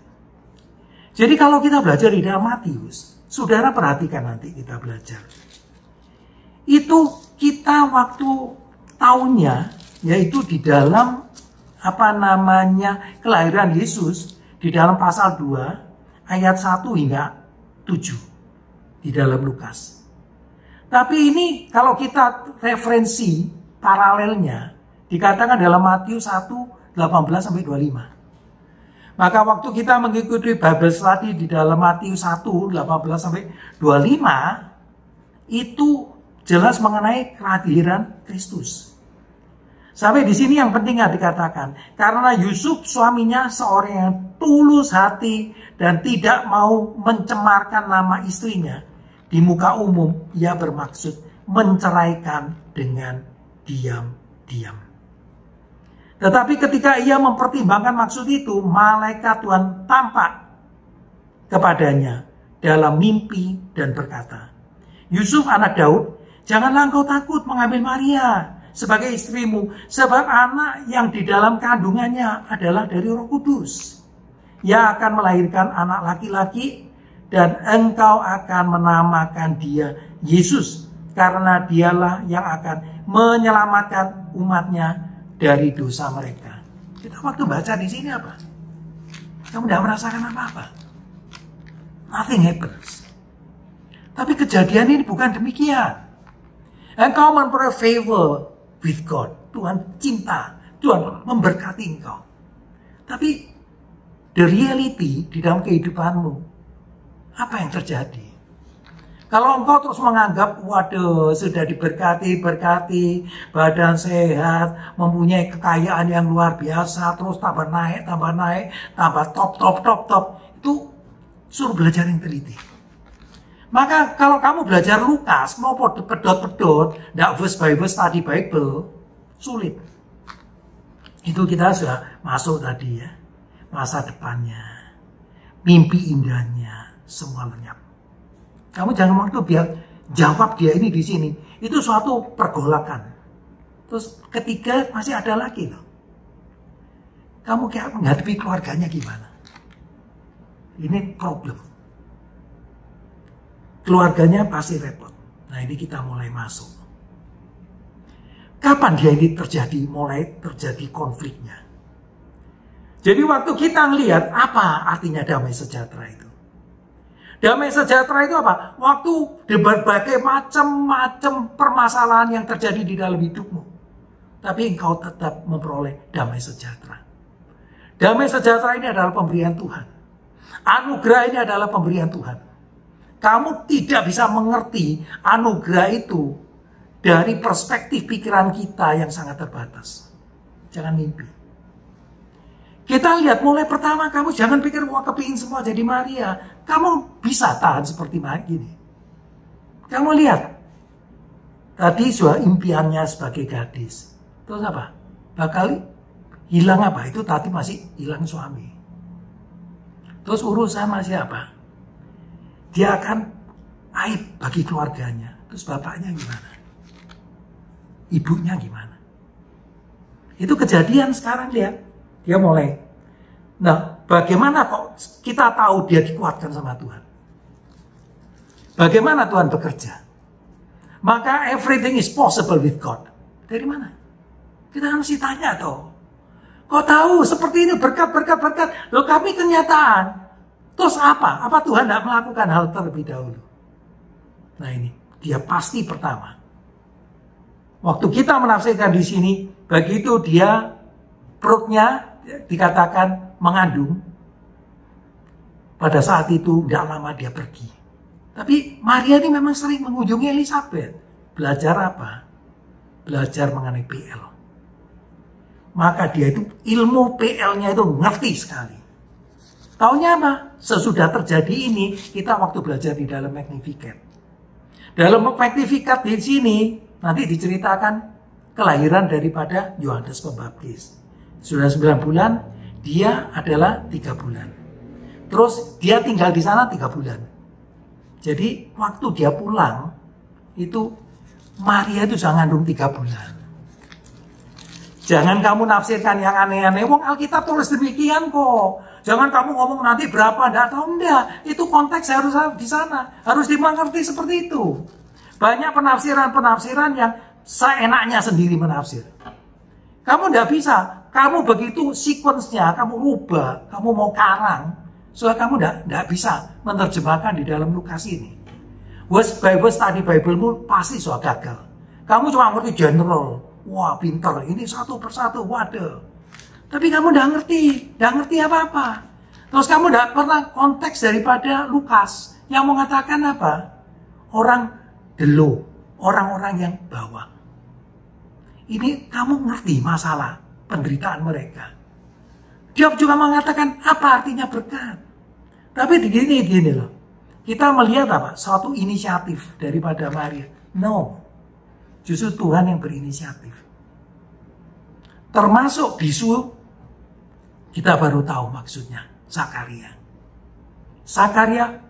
Jadi kalau kita belajar di dalam Matius, saudara perhatikan nanti kita belajar. Itu kita waktu tahunnya yaitu di dalam kelahiran Yesus di dalam pasal 2 ayat 1 hingga 7 di dalam Lukas. Tapi ini kalau kita referensi paralelnya dikatakan dalam Matius 1 18-25. Maka waktu kita mengikuti Bible study di dalam Matius 1 18-25 itu jelas mengenai kehadiran Kristus. Sampai di sini yang penting dikatakan karena Yusuf suaminya seorang yang tulus hati dan tidak mau mencemarkan nama istrinya. Di muka umum, ia bermaksud menceraikan dengan diam-diam. Tetapi ketika ia mempertimbangkan maksud itu, malaikat Tuhan tampak kepadanya dalam mimpi dan berkata, Yusuf anak Daud, janganlah engkau takut mengambil Maria sebagai istrimu, sebab anak yang di dalam kandungannya adalah dari Roh Kudus. Ia akan melahirkan anak laki-laki dan engkau akan menamakan dia Yesus, karena dialah yang akan menyelamatkan umatnya dari dosa mereka. Kita waktu baca di sini apa? Kamu tidak merasakan apa-apa. Nothing happens. Tapi kejadian ini bukan demikian. Engkau memperoleh favor with God. Tuhan cinta, Tuhan memberkati engkau. Tapi the reality di dalam kehidupanmu, apa yang terjadi? Kalau engkau terus menganggap, waduh, sudah diberkati, badan sehat, mempunyai kekayaan yang luar biasa, terus tambah naik, tambah top, itu suruh belajar yang teliti. Maka kalau kamu belajar Lukas, mau pedot-pedot, tidak verse by verse study Bible, sulit. Itu kita sudah masuk tadi ya, masa depannya, mimpi indahnya, semua lenyap. Kamu jangan waktu biar jawab dia ini di sini. Itu suatu pergolakan. Terus ketiga masih ada lagi loh. Kamu kayak menghadapi keluarganya gimana? Ini problem. Keluarganya pasti repot. Nah ini kita mulai masuk. Kapan dia ini mulai terjadi konfliknya? Jadi waktu kita ngelihat apa artinya damai sejahtera itu? Damai sejahtera itu apa? Waktu berbagai macam permasalahan yang terjadi di dalam hidupmu. Tapi engkau tetap memperoleh damai sejahtera. Damai sejahtera ini adalah pemberian Tuhan. Anugerah ini adalah pemberian Tuhan. Kamu tidak bisa mengerti anugerah itu dari perspektif pikiran kita yang sangat terbatas. Jangan mimpi. Kita lihat mulai pertama, kamu jangan pikir, wah kepingin semua jadi Maria. Kamu bisa tahan seperti gini. Kamu lihat. Tadi sudah impiannya sebagai gadis. Terus apa? Bakal hilang apa? Itu tadi masih hilang suami. Terus urusan masih apa? Dia akan aib bagi keluarganya. Terus bapaknya gimana? Ibunya gimana? Itu kejadian sekarang lihat. Dia mulai. Nah, bagaimana kok kita tahu dia dikuatkan sama Tuhan? Bagaimana Tuhan bekerja? Maka everything is possible with God. Dari mana? Kita mesti tanya toh. Kok tahu seperti ini berkat. Loh kami kenyataan. Terus apa? Apa Tuhan tidak melakukan hal terlebih dahulu? Nah ini, dia pasti pertama. Waktu kita menafsirkan di sini, begitu dia perutnya dikatakan mengandung, pada saat itu tidak lama dia pergi. Tapi Maria ini memang sering mengunjungi Elizabeth. Belajar apa? Belajar mengenai PL. Maka dia itu ilmu PL-nya itu ngerti sekali. Taunya apa? Sesudah terjadi ini, kita waktu belajar di dalam Magnificat. Dalam Magnificat di sini, nanti diceritakan kelahiran daripada Yohanes Pembaptis. Sudah 9 bulan, dia adalah 3 bulan. Terus dia tinggal di sana 3 bulan. Jadi waktu dia pulang, itu Maria itu sudah ngandung 3 bulan. Jangan kamu nafsirkan yang aneh-aneh. Wong Alkitab tulis demikian kok. Jangan kamu ngomong nanti berapa, enggak tahu enggak. Itu konteks harus di sana. Harus dimengerti seperti itu. Banyak penafsiran-penafsiran yang seenaknya sendiri menafsir. Kamu enggak bisa. Kamu begitu sequence-nya, kamu rubah, kamu mau karang. Soalnya kamu enggak bisa menerjemahkan di dalam Lukas ini. Verse by verse tadi Bible-mu pasti sudah gagal. Kamu cuma ngerti general. Wah pinter, ini satu persatu, waduh. Tapi kamu udah ngerti apa-apa. Terus kamu udah pernah konteks daripada Lukas yang mengatakan apa? Orang delo, orang-orang yang bawah. Ini kamu ngerti masalah penderitaan mereka. Dia juga mengatakan apa artinya berkat. Tapi gini loh. Kita melihat apa? Suatu inisiatif daripada Maria. No. Justru Tuhan yang berinisiatif. Termasuk bisu, kita baru tahu maksudnya, Zakaria. Zakaria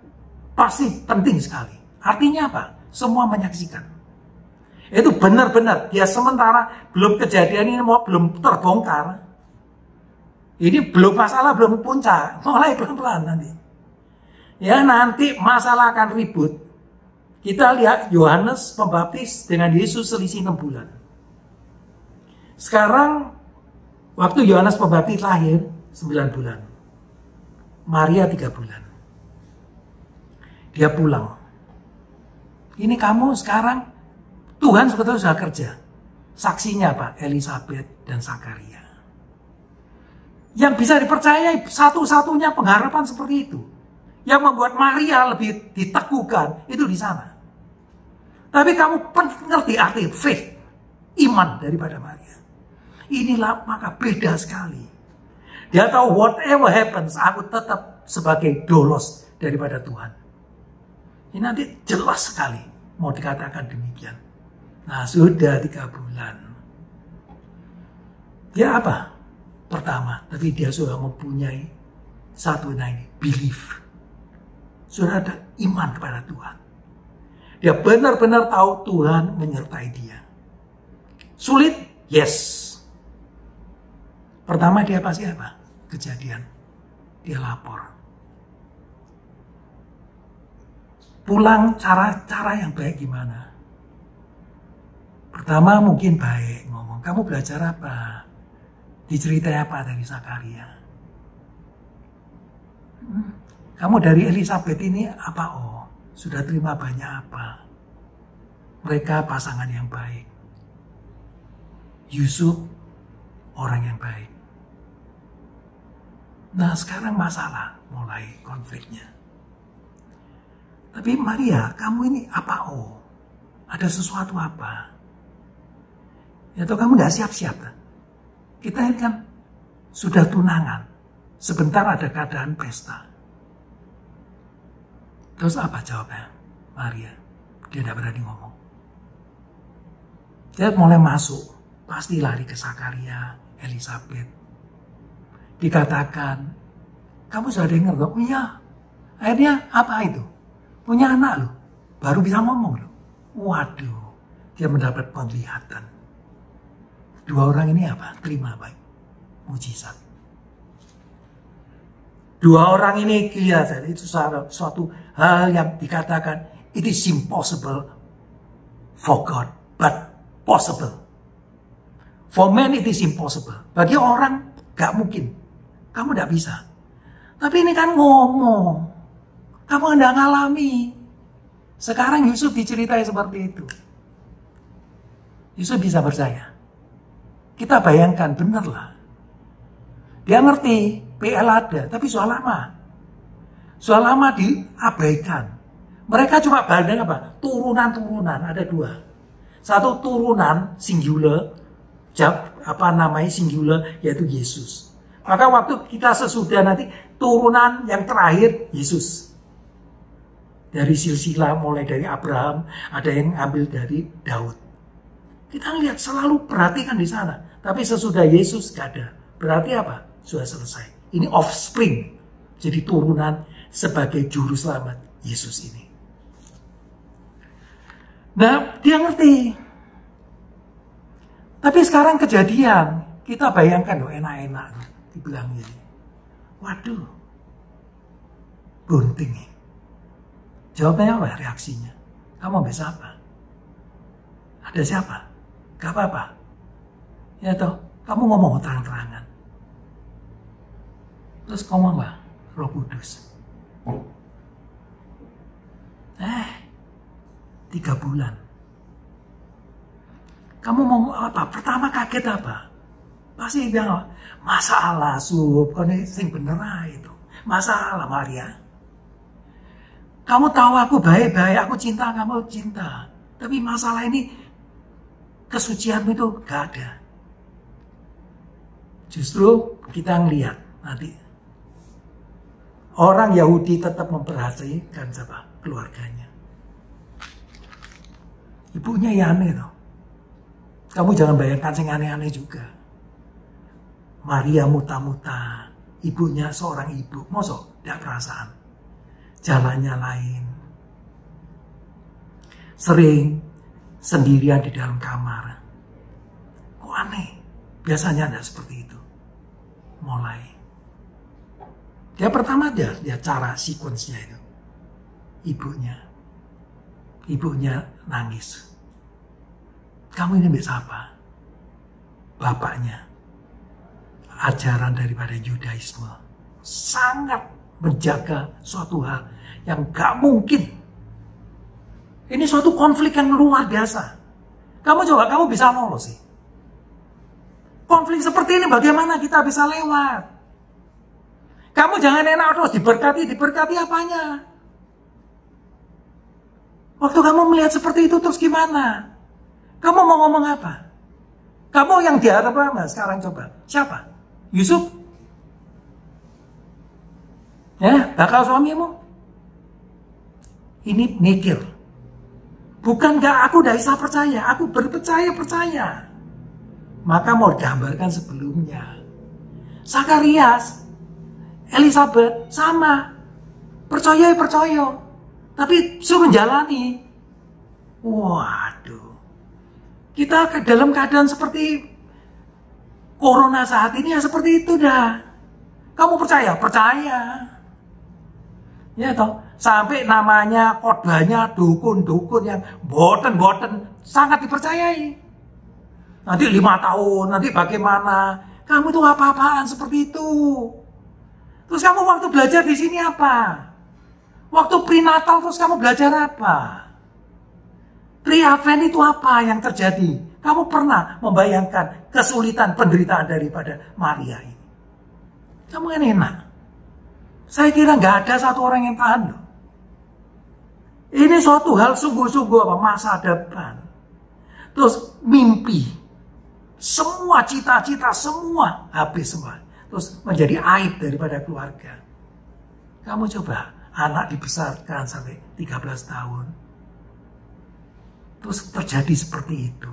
pasti penting sekali. Artinya apa? Semua menyaksikan. Itu benar-benar dia sementara belum kejadian ini belum terbongkar. Ini belum masalah, belum puncak, mulai pelan-pelan nanti. Ya nanti masalah akan ribut. Kita lihat Yohanes Pembaptis dengan Yesus selisih 6 bulan. Sekarang waktu Yohanes Pembaptis lahir 9 bulan. Maria 3 bulan. Dia pulang. Ini kamu sekarang, Tuhan sebetulnya sudah kerja. Saksinya apa? Elisabet dan Zakaria. Yang bisa dipercayai satu-satunya pengharapan seperti itu. Yang membuat Maria lebih diteguhkan, itu di sana. Tapi kamu ngerti arti faith, iman daripada Maria. Inilah maka beda sekali. Dia tahu whatever happens, aku tetap sebagai dolos daripada Tuhan. Ini nanti jelas sekali mau dikatakan demikian. Nah sudah 3 bulan. Dia apa? Pertama, tapi dia sudah mempunyai satu ini, belief. Sudah ada iman kepada Tuhan. Dia benar-benar tahu Tuhan menyertai dia. Sulit? Yes. Pertama dia pasti apa? Kejadian. Dia lapor. Pulang cara yang baik gimana? Pertama mungkin baik ngomong. Kamu belajar apa? Diceritai apa dari Zakaria? Kamu dari Elisabet ini apa? Oh, sudah terima banyak apa? Mereka pasangan yang baik. Yusuf orang yang baik. Nah sekarang masalah mulai konfliknya. Tapi Maria, kamu ini apa? Oh, ada sesuatu apa? Ya atau kamu gak siap-siap kan? Kita ini kan sudah tunangan. Sebentar ada keadaan pesta. Terus apa jawabnya Maria? Dia tidak berani ngomong. Dia mulai masuk. Pasti lari ke Zakaria, Elisabet. Dikatakan, kamu sudah dengar loh? Oh iya. Akhirnya apa itu? Punya anak loh. Baru bisa ngomong loh. Waduh. Dia mendapat penglihatan. 2 orang ini apa? Terima baik. Mujizat. 2 orang ini kelihatan itu suatu hal yang dikatakan it is impossible for God, but possible. For man it is impossible. Bagi orang gak mungkin. Kamu gak bisa. Tapi ini kan ngomong. Kamu gak ngalami. Sekarang Yusuf diceritai seperti itu. Yusuf bisa percaya. Kita bayangkan bener lah. Dia ngerti PL ada, tapi soal lama. Soal lama diabaikan. Mereka cuma banding apa? Turunan-turunan, ada 2. Satu turunan singular, singular, yaitu Yesus. Maka waktu kita sesudah nanti turunan yang terakhir Yesus. Dari silsilah mulai dari Abraham, ada yang ambil dari Daud. Kita lihat selalu perhatikan di sana. Tapi sesudah Yesus gak ada. Berarti apa? Sudah selesai. Ini offspring. Jadi turunan sebagai juru selamat Yesus ini. Nah, dia ngerti. Tapi sekarang kejadian. Kita bayangkan loh enak-enak. Dibilang ini. Waduh. Bunting nih. Jawabnya apa reaksinya? Kamu bisa apa? Ada siapa? Gak apa-apa. Ya toh, kamu ngomong terang-terangan. Terus ngomonglah, Roh Kudus. 3 bulan. Kamu mau apa? Pertama kaget apa? Pasti bilang, masalah sup, ini sing bener itu. Masalah Maria. Kamu tahu aku baik-baik, aku cinta, kamu cinta. Tapi masalah ini, kesucianmu itu gak ada. Justru kita ngelihat nanti. Orang Yahudi tetap memperhatikan siapa? Keluarganya. Ibunya ya aneh loh. Kamu jangan bayangkan sing aneh-aneh juga. Maria muta-muta. Ibunya seorang ibu. Mosok tidak perasaan. Jalannya lain. Sering sendirian di dalam kamar. Kok aneh? Biasanya tidak seperti itu. Mulai. Dia pertama dia cara sekuensnya itu. Ibunya nangis. Kamu ini bisa apa? Bapaknya. Ajaran daripada Yudaisme. Sangat menjaga suatu hal yang gak mungkin. Ini suatu konflik yang luar biasa. Kamu bisa lolos sih. Konflik seperti ini bagaimana kita bisa lewat? Kamu jangan enak terus diberkati apanya? Waktu kamu melihat seperti itu terus gimana? Kamu mau ngomong apa? Kamu yang diharap apa sekarang coba? Siapa? Yusuf? Ya, bakal suamimu? Ini mikir. Bukankah aku tidak bisa percaya? Aku percaya. Maka mau digambarkan sebelumnya. Zakarias, Elizabeth, sama. Percaya. Tapi suruh jalani. Waduh. Kita dalam keadaan seperti corona saat ini ya seperti itu dah. Kamu percaya? Percaya. Ya toh. Sampai namanya khotbahnya dukun-dukun yang boten sangat dipercayai. Nanti 5 tahun, nanti bagaimana? Kamu itu apa-apaan seperti itu. Terus kamu waktu belajar di sini apa? Waktu prenatal terus kamu belajar apa? Pre-Advent itu apa yang terjadi? Kamu pernah membayangkan kesulitan penderitaan daripada Maria ini? Kamu kan enak. Saya kira nggak ada satu orang yang tahan loh. Ini suatu hal sungguh-sungguh masa depan. Terus mimpi. Semua cita-cita semua habis semua. Terus menjadi aib daripada keluarga. Kamu coba anak dibesarkan sampai 13 tahun. Terus terjadi seperti itu.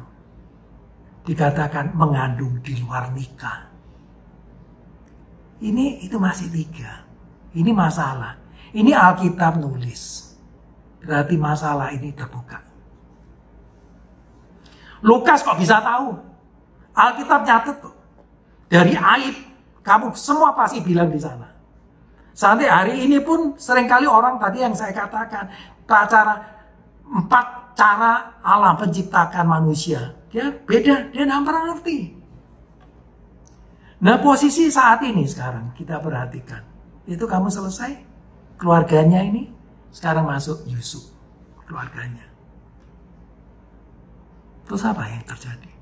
Dikatakan mengandung di luar nikah. Itu masih 3. Ini masalah. Ini Alkitab nulis. Berarti masalah ini terbuka. Lukas kok bisa tahu? Alkitab nyatet kok. Dari aib, kamu semua pasti bilang di sana. Sampai hari ini pun seringkali orang tadi yang saya katakan, 4 cara Allah menciptakan manusia. Dia beda, dia tidak pernah ngerti. Nah posisi saat ini sekarang kita perhatikan. Itu kamu selesai, keluarganya ini, sekarang masuk Yusuf, keluarganya. Terus apa yang terjadi?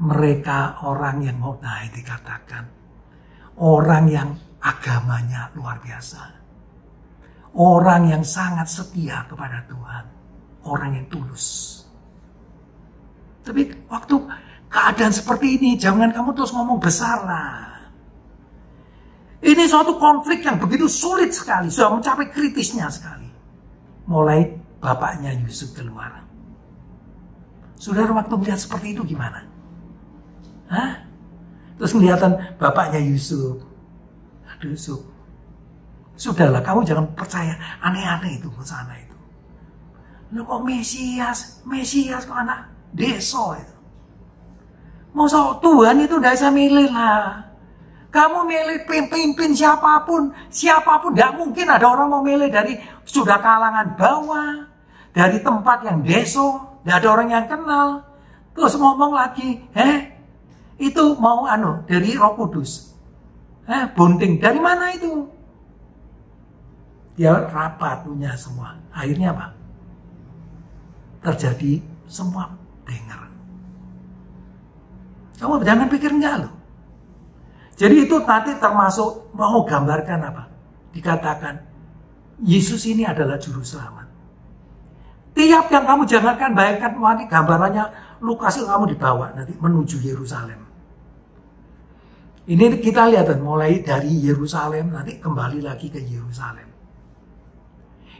Mereka orang yang mau dikatakan. Orang yang agamanya luar biasa. Orang yang sangat setia kepada Tuhan. Orang yang tulus. Tapi waktu keadaan seperti ini, jangan kamu terus ngomong besar lah. Ini suatu konflik yang begitu sulit sekali. Sudah mencapai kritisnya sekali. Mulai bapaknya Yusuf keluar. Saudara waktu melihat seperti itu gimana? Hah? Terus kelihatan bapaknya Yusuf. Aduh Yusuf. Sudahlah kamu jangan percaya aneh-aneh itu ke sana itu. Lu kok Mesias kok anak deso itu. Masa Tuhan itu tidak bisa milih lah. Kamu milih pimpin siapapun tidak mungkin ada orang mau milih dari sudah kalangan bawah, dari tempat yang deso, tidak ada orang yang kenal. Terus ngomong lagi, itu mau dari Roh Kudus. Bunting dari mana itu? Dia rapat punya semua. Akhirnya apa? Terjadi semua dengar. Kamu jangan pikir enggak loh. Jadi itu nanti termasuk mau gambarkan apa? Dikatakan Yesus ini adalah juru selamat. Tiap yang kamu jangankan bayangkan nanti gambarannya Lukas kamu dibawa nanti menuju Yerusalem. Ini kita lihat mulai dari Yerusalem nanti kembali lagi ke Yerusalem.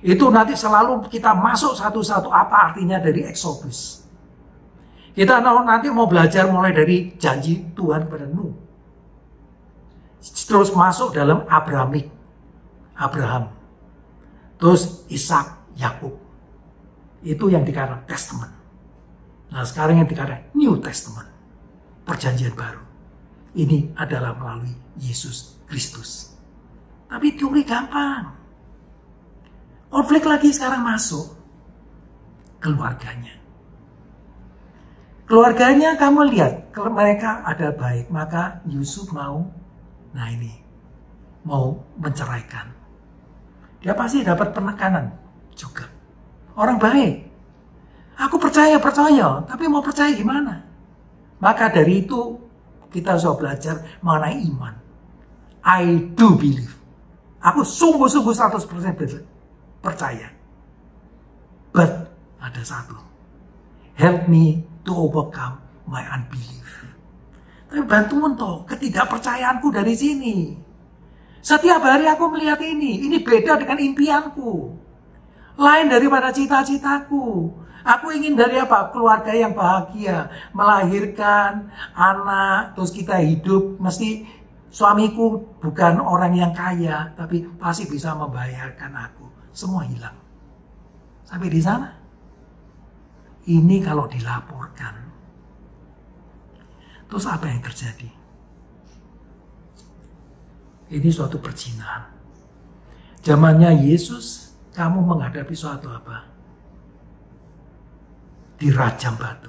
Itu nanti selalu kita masuk satu-satu apa artinya dari Exodus. Kita nanti mau belajar mulai dari janji Tuhan kepada Nuh. Terus masuk dalam Abraham. Terus Ishak, Yakub. Itu yang dikatakan Testament. Nah sekarang yang dikatakan New Testament. Perjanjian baru. Ini adalah melalui Yesus Kristus. Tapi teori gampang. Konflik lagi sekarang masuk. Keluarganya. Keluarganya kamu lihat, kalau mereka ada baik, maka Yusuf mau menceraikan. Dia pasti dapat penekanan juga. Orang baik. Aku percaya, tapi mau percaya gimana? Maka dari itu kita harus belajar mengenai iman. I do believe. Aku sungguh-sungguh 100% percaya. But ada satu. Help me to overcome my unbelief. Tapi bantuan toh ketidakpercayaanku dari sini. Setiap hari aku melihat ini beda dengan impianku. Lain daripada cita-citaku. Aku ingin dari apa? Keluarga yang bahagia, melahirkan anak, terus kita hidup. Mesti suamiku bukan orang yang kaya, tapi pasti bisa membayarkan aku. Semua hilang. Sampai di sana. Ini kalau dilaporkan. Terus apa yang terjadi? Ini suatu perzinahan. Zamannya Yesus, kamu menghadapi suatu apa? Dirajam batu.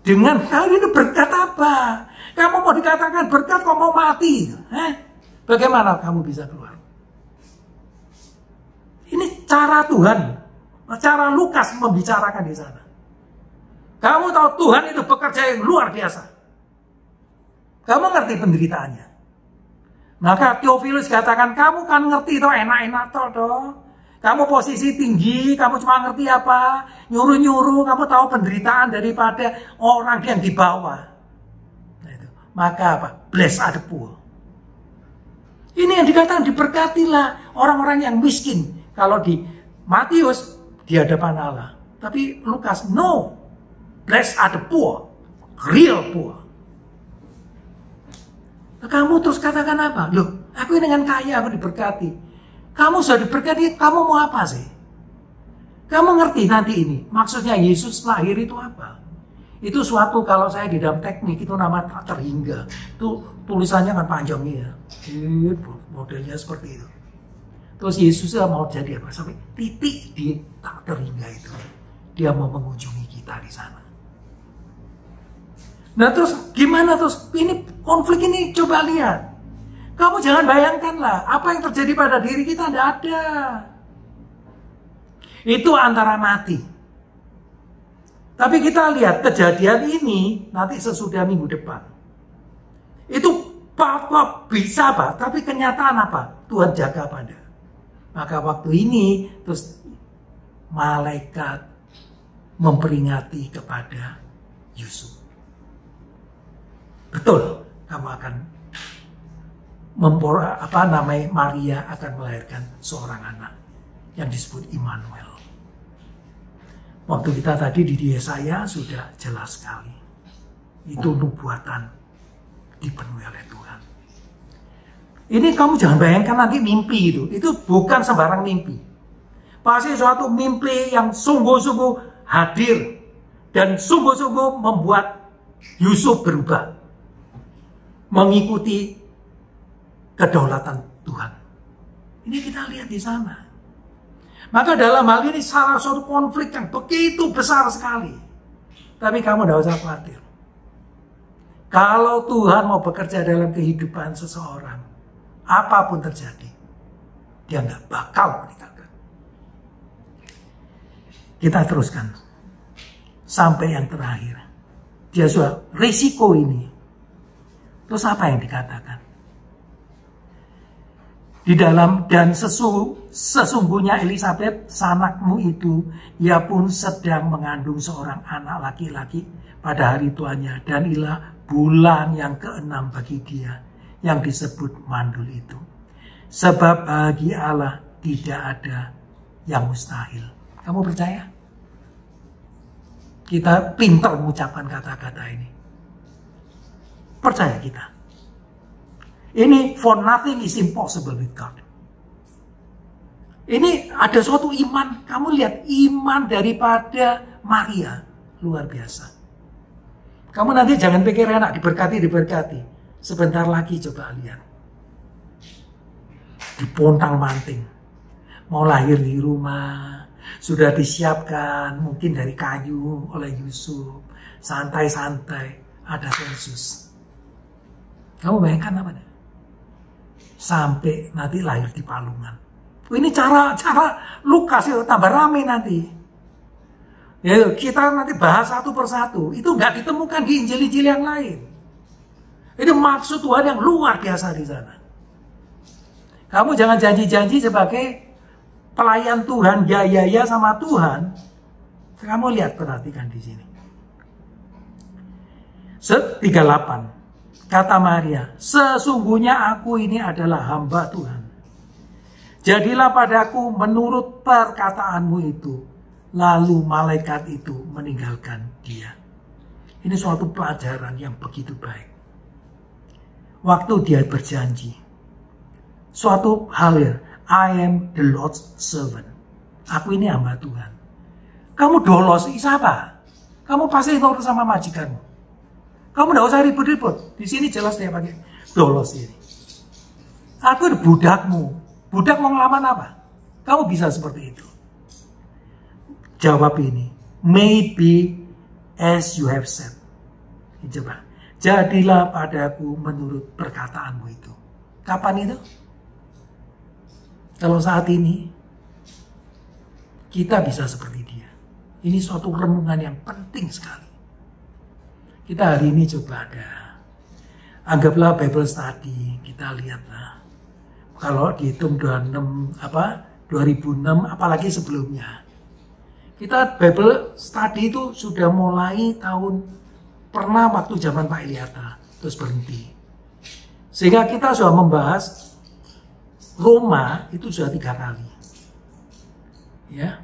Dengan hal ini berkat apa? Kamu mau dikatakan berkat, kok mau mati? Bagaimana kamu bisa keluar? Ini cara Tuhan. Cara Lukas membicarakan di sana. Kamu tahu Tuhan itu bekerja yang luar biasa. Kamu ngerti penderitaannya. Maka Theophilus katakan, kamu kan ngerti toh, enak-enak toh. Kamu posisi tinggi, kamu cuma ngerti apa? Nyuruh-nyuruh, kamu tahu penderitaan daripada orang yang di bawah. Nah, itu. Maka apa? Bless are the poor. Ini yang dikatakan diberkatilah orang-orang yang miskin. Kalau di Matius di hadapan Allah. Tapi Lukas, no. Blessed are the poor. Real poor. Nah, kamu terus katakan apa? Loh, aku ini dengan kaya, aku diberkati. Kamu sudah diberkati, kamu mau apa sih? Kamu ngerti nanti ini. Maksudnya Yesus lahir itu apa? Itu suatu, kalau saya di dalam teknik, itu nama tak terhingga. Itu tulisannya kan panjang ya. Modelnya seperti itu. Terus Yesus mau jadi apa? Sampai titik di tak terhingga itu. Dia mau mengunjungi kita di sana. Nah terus gimana terus? Ini konflik ini coba lihat. Kamu jangan bayangkan lah. Apa yang terjadi pada diri kita tidak ada. Itu antara mati. Tapi kita lihat kejadian ini nanti sesudah minggu depan. Itu bisa apa? Tapi kenyataan apa? Tuhan jaga pada. Maka waktu ini terus malaikat memperingati kepada Yusuf. Betul, kamu akan Maria akan melahirkan seorang anak yang disebut Immanuel. Waktu kita tadi di Yesaya sudah jelas sekali. Itu nubuatan dipenuhi oleh Tuhan. Ini kamu jangan bayangkan nanti mimpi itu. Itu bukan sembarang mimpi. Pasti suatu mimpi yang sungguh-sungguh hadir. Dan sungguh-sungguh membuat Yusuf berubah. Mengikuti kedaulatan Tuhan. Ini kita lihat di sana. Maka dalam hal ini salah satu konflik yang begitu besar sekali. Tapi kamu tidak usah khawatir. Kalau Tuhan mau bekerja dalam kehidupan seseorang, apapun terjadi, dia nggak bakal meninggalkan. Kita teruskan sampai yang terakhir. Dia sudah risiko ini. Terus apa yang dikatakan? Di dalam dan sesungguhnya Elisabeth sanakmu itu, ia pun sedang mengandung seorang anak laki-laki pada hari tuanya, dan ialah bulan yang ke-6 bagi dia yang disebut mandul itu. Sebab bagi Allah tidak ada yang mustahil. Kamu percaya? Kita pintar mengucapkan kata-kata ini. Percaya kita. Ini for nothing is impossible with God. Ini ada suatu iman, kamu lihat iman daripada Maria, luar biasa. Kamu nanti jangan pikir enak, diberkati. Sebentar lagi coba lihat. Dipontang-manting. Mau lahir di rumah, sudah disiapkan mungkin dari kayu oleh Yusuf. Santai-santai, ada sensus. Kamu bayangkan apa? Sampai nanti lahir di palungan. Ini cara Lukas itu tambah rame nanti. Ya, kita nanti bahas satu persatu. Itu nggak ditemukan di Injil-Injil yang lain. Itu maksud Tuhan yang luar biasa di sana. Kamu jangan janji-janji sebagai pelayan Tuhan, ya sama Tuhan. Kamu lihat, perhatikan di sini. 38. Kata Maria, sesungguhnya aku ini adalah hamba Tuhan. Jadilah padaku menurut perkataanmu itu. Lalu malaikat itu meninggalkan dia. Ini suatu pelajaran yang begitu baik. Waktu dia berjanji. Suatu hal ya. I am the Lord's servant. Aku ini hamba Tuhan. Kamu dolos, siapa? Kamu pasti nurut sama majikanmu. Kamu tidak usah ribut-ribut. Di sini jelas dia pakai dolos ini. Aku budakmu. Budak mau ngelamar apa? Kamu bisa seperti itu. Jawab ini. Maybe as you have said. Coba. Jadilah padaku menurut perkataanmu itu. Kapan itu? Kalau saat ini, kita bisa seperti dia. Ini suatu renungan yang penting sekali. Kita hari ini coba ada. Anggaplah Bible study. Kita lihatlah. Kalau dihitung 2006, apalagi sebelumnya. Kita Bible study itu sudah mulai pernah waktu zaman Pak Eliata, terus berhenti. Sehingga kita sudah membahas Roma itu sudah 3 kali. Ya,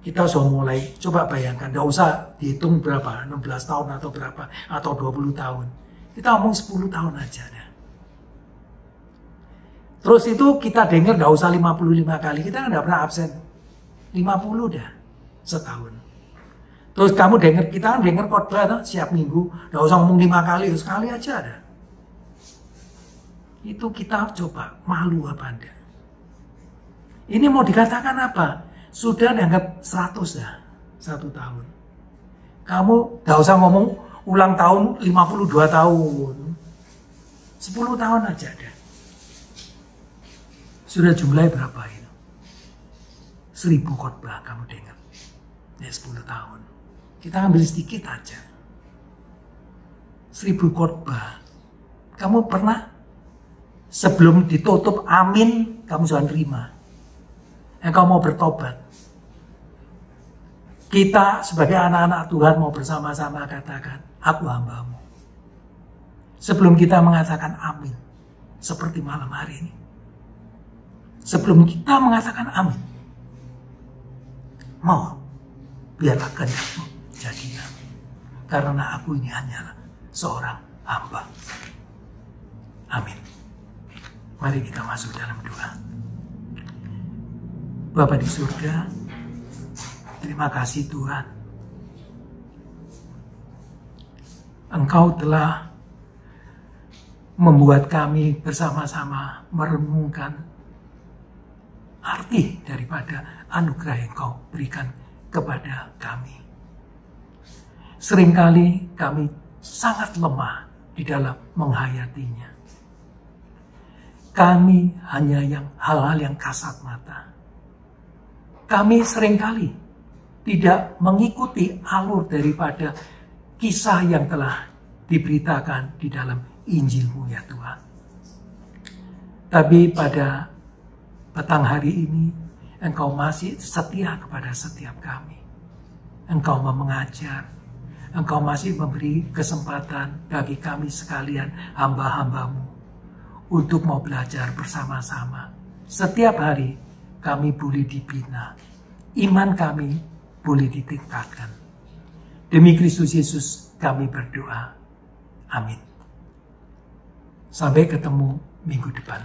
kita sudah mulai, coba bayangkan, tidak usah dihitung berapa, 16 tahun atau berapa, atau 20 tahun. Kita ngomong 10 tahun aja. Terus itu kita dengar gak usah 55 kali. Kita gak pernah absen. 50 dah setahun. Terus kamu kita dengar khotbah siap minggu. Gak usah ngomong 5 kali. Sekali aja ada. Itu kita coba malu apa enggak. Ini mau dikatakan apa? Sudah dianggap 100 dah. 1 tahun. Kamu gak usah ngomong ulang tahun 52 tahun. 10 tahun aja ada. Sudah jumlahnya berapa itu? 1000 khotbah kamu dengar. Ya 10 tahun. Kita ambil sedikit aja. 1000 khotbah. Kamu pernah sebelum ditutup amin, kamu jangan terima. Engkau mau bertobat. Kita sebagai anak-anak Tuhan mau bersama-sama katakan, aku hambamu. Sebelum kita mengatakan amin. Seperti malam hari ini. Sebelum kita mengatakan amin, mau biarlah kehendakmu jadilah, karena aku ini hanyalah seorang hamba. Amin. Mari kita masuk dalam doa. Bapa di surga, terima kasih Tuhan. Engkau telah membuat kami bersama-sama merenungkan arti daripada anugerah yang Kau berikan kepada kami. Seringkali kami sangat lemah di dalam menghayatinya. Kami hanya hal-hal yang kasat mata. Kami seringkali tidak mengikuti alur daripada kisah yang telah diberitakan di dalam Injil-Mu ya Tuhan. Tapi pada petang hari ini, Engkau masih setia kepada setiap kami. Engkau mau mengajar. Engkau masih memberi kesempatan bagi kami sekalian hamba-hambamu untuk mau belajar bersama-sama. Setiap hari kami boleh dibina. Iman kami boleh ditingkatkan. Demi Kristus Yesus kami berdoa. Amin. Sampai ketemu minggu depan.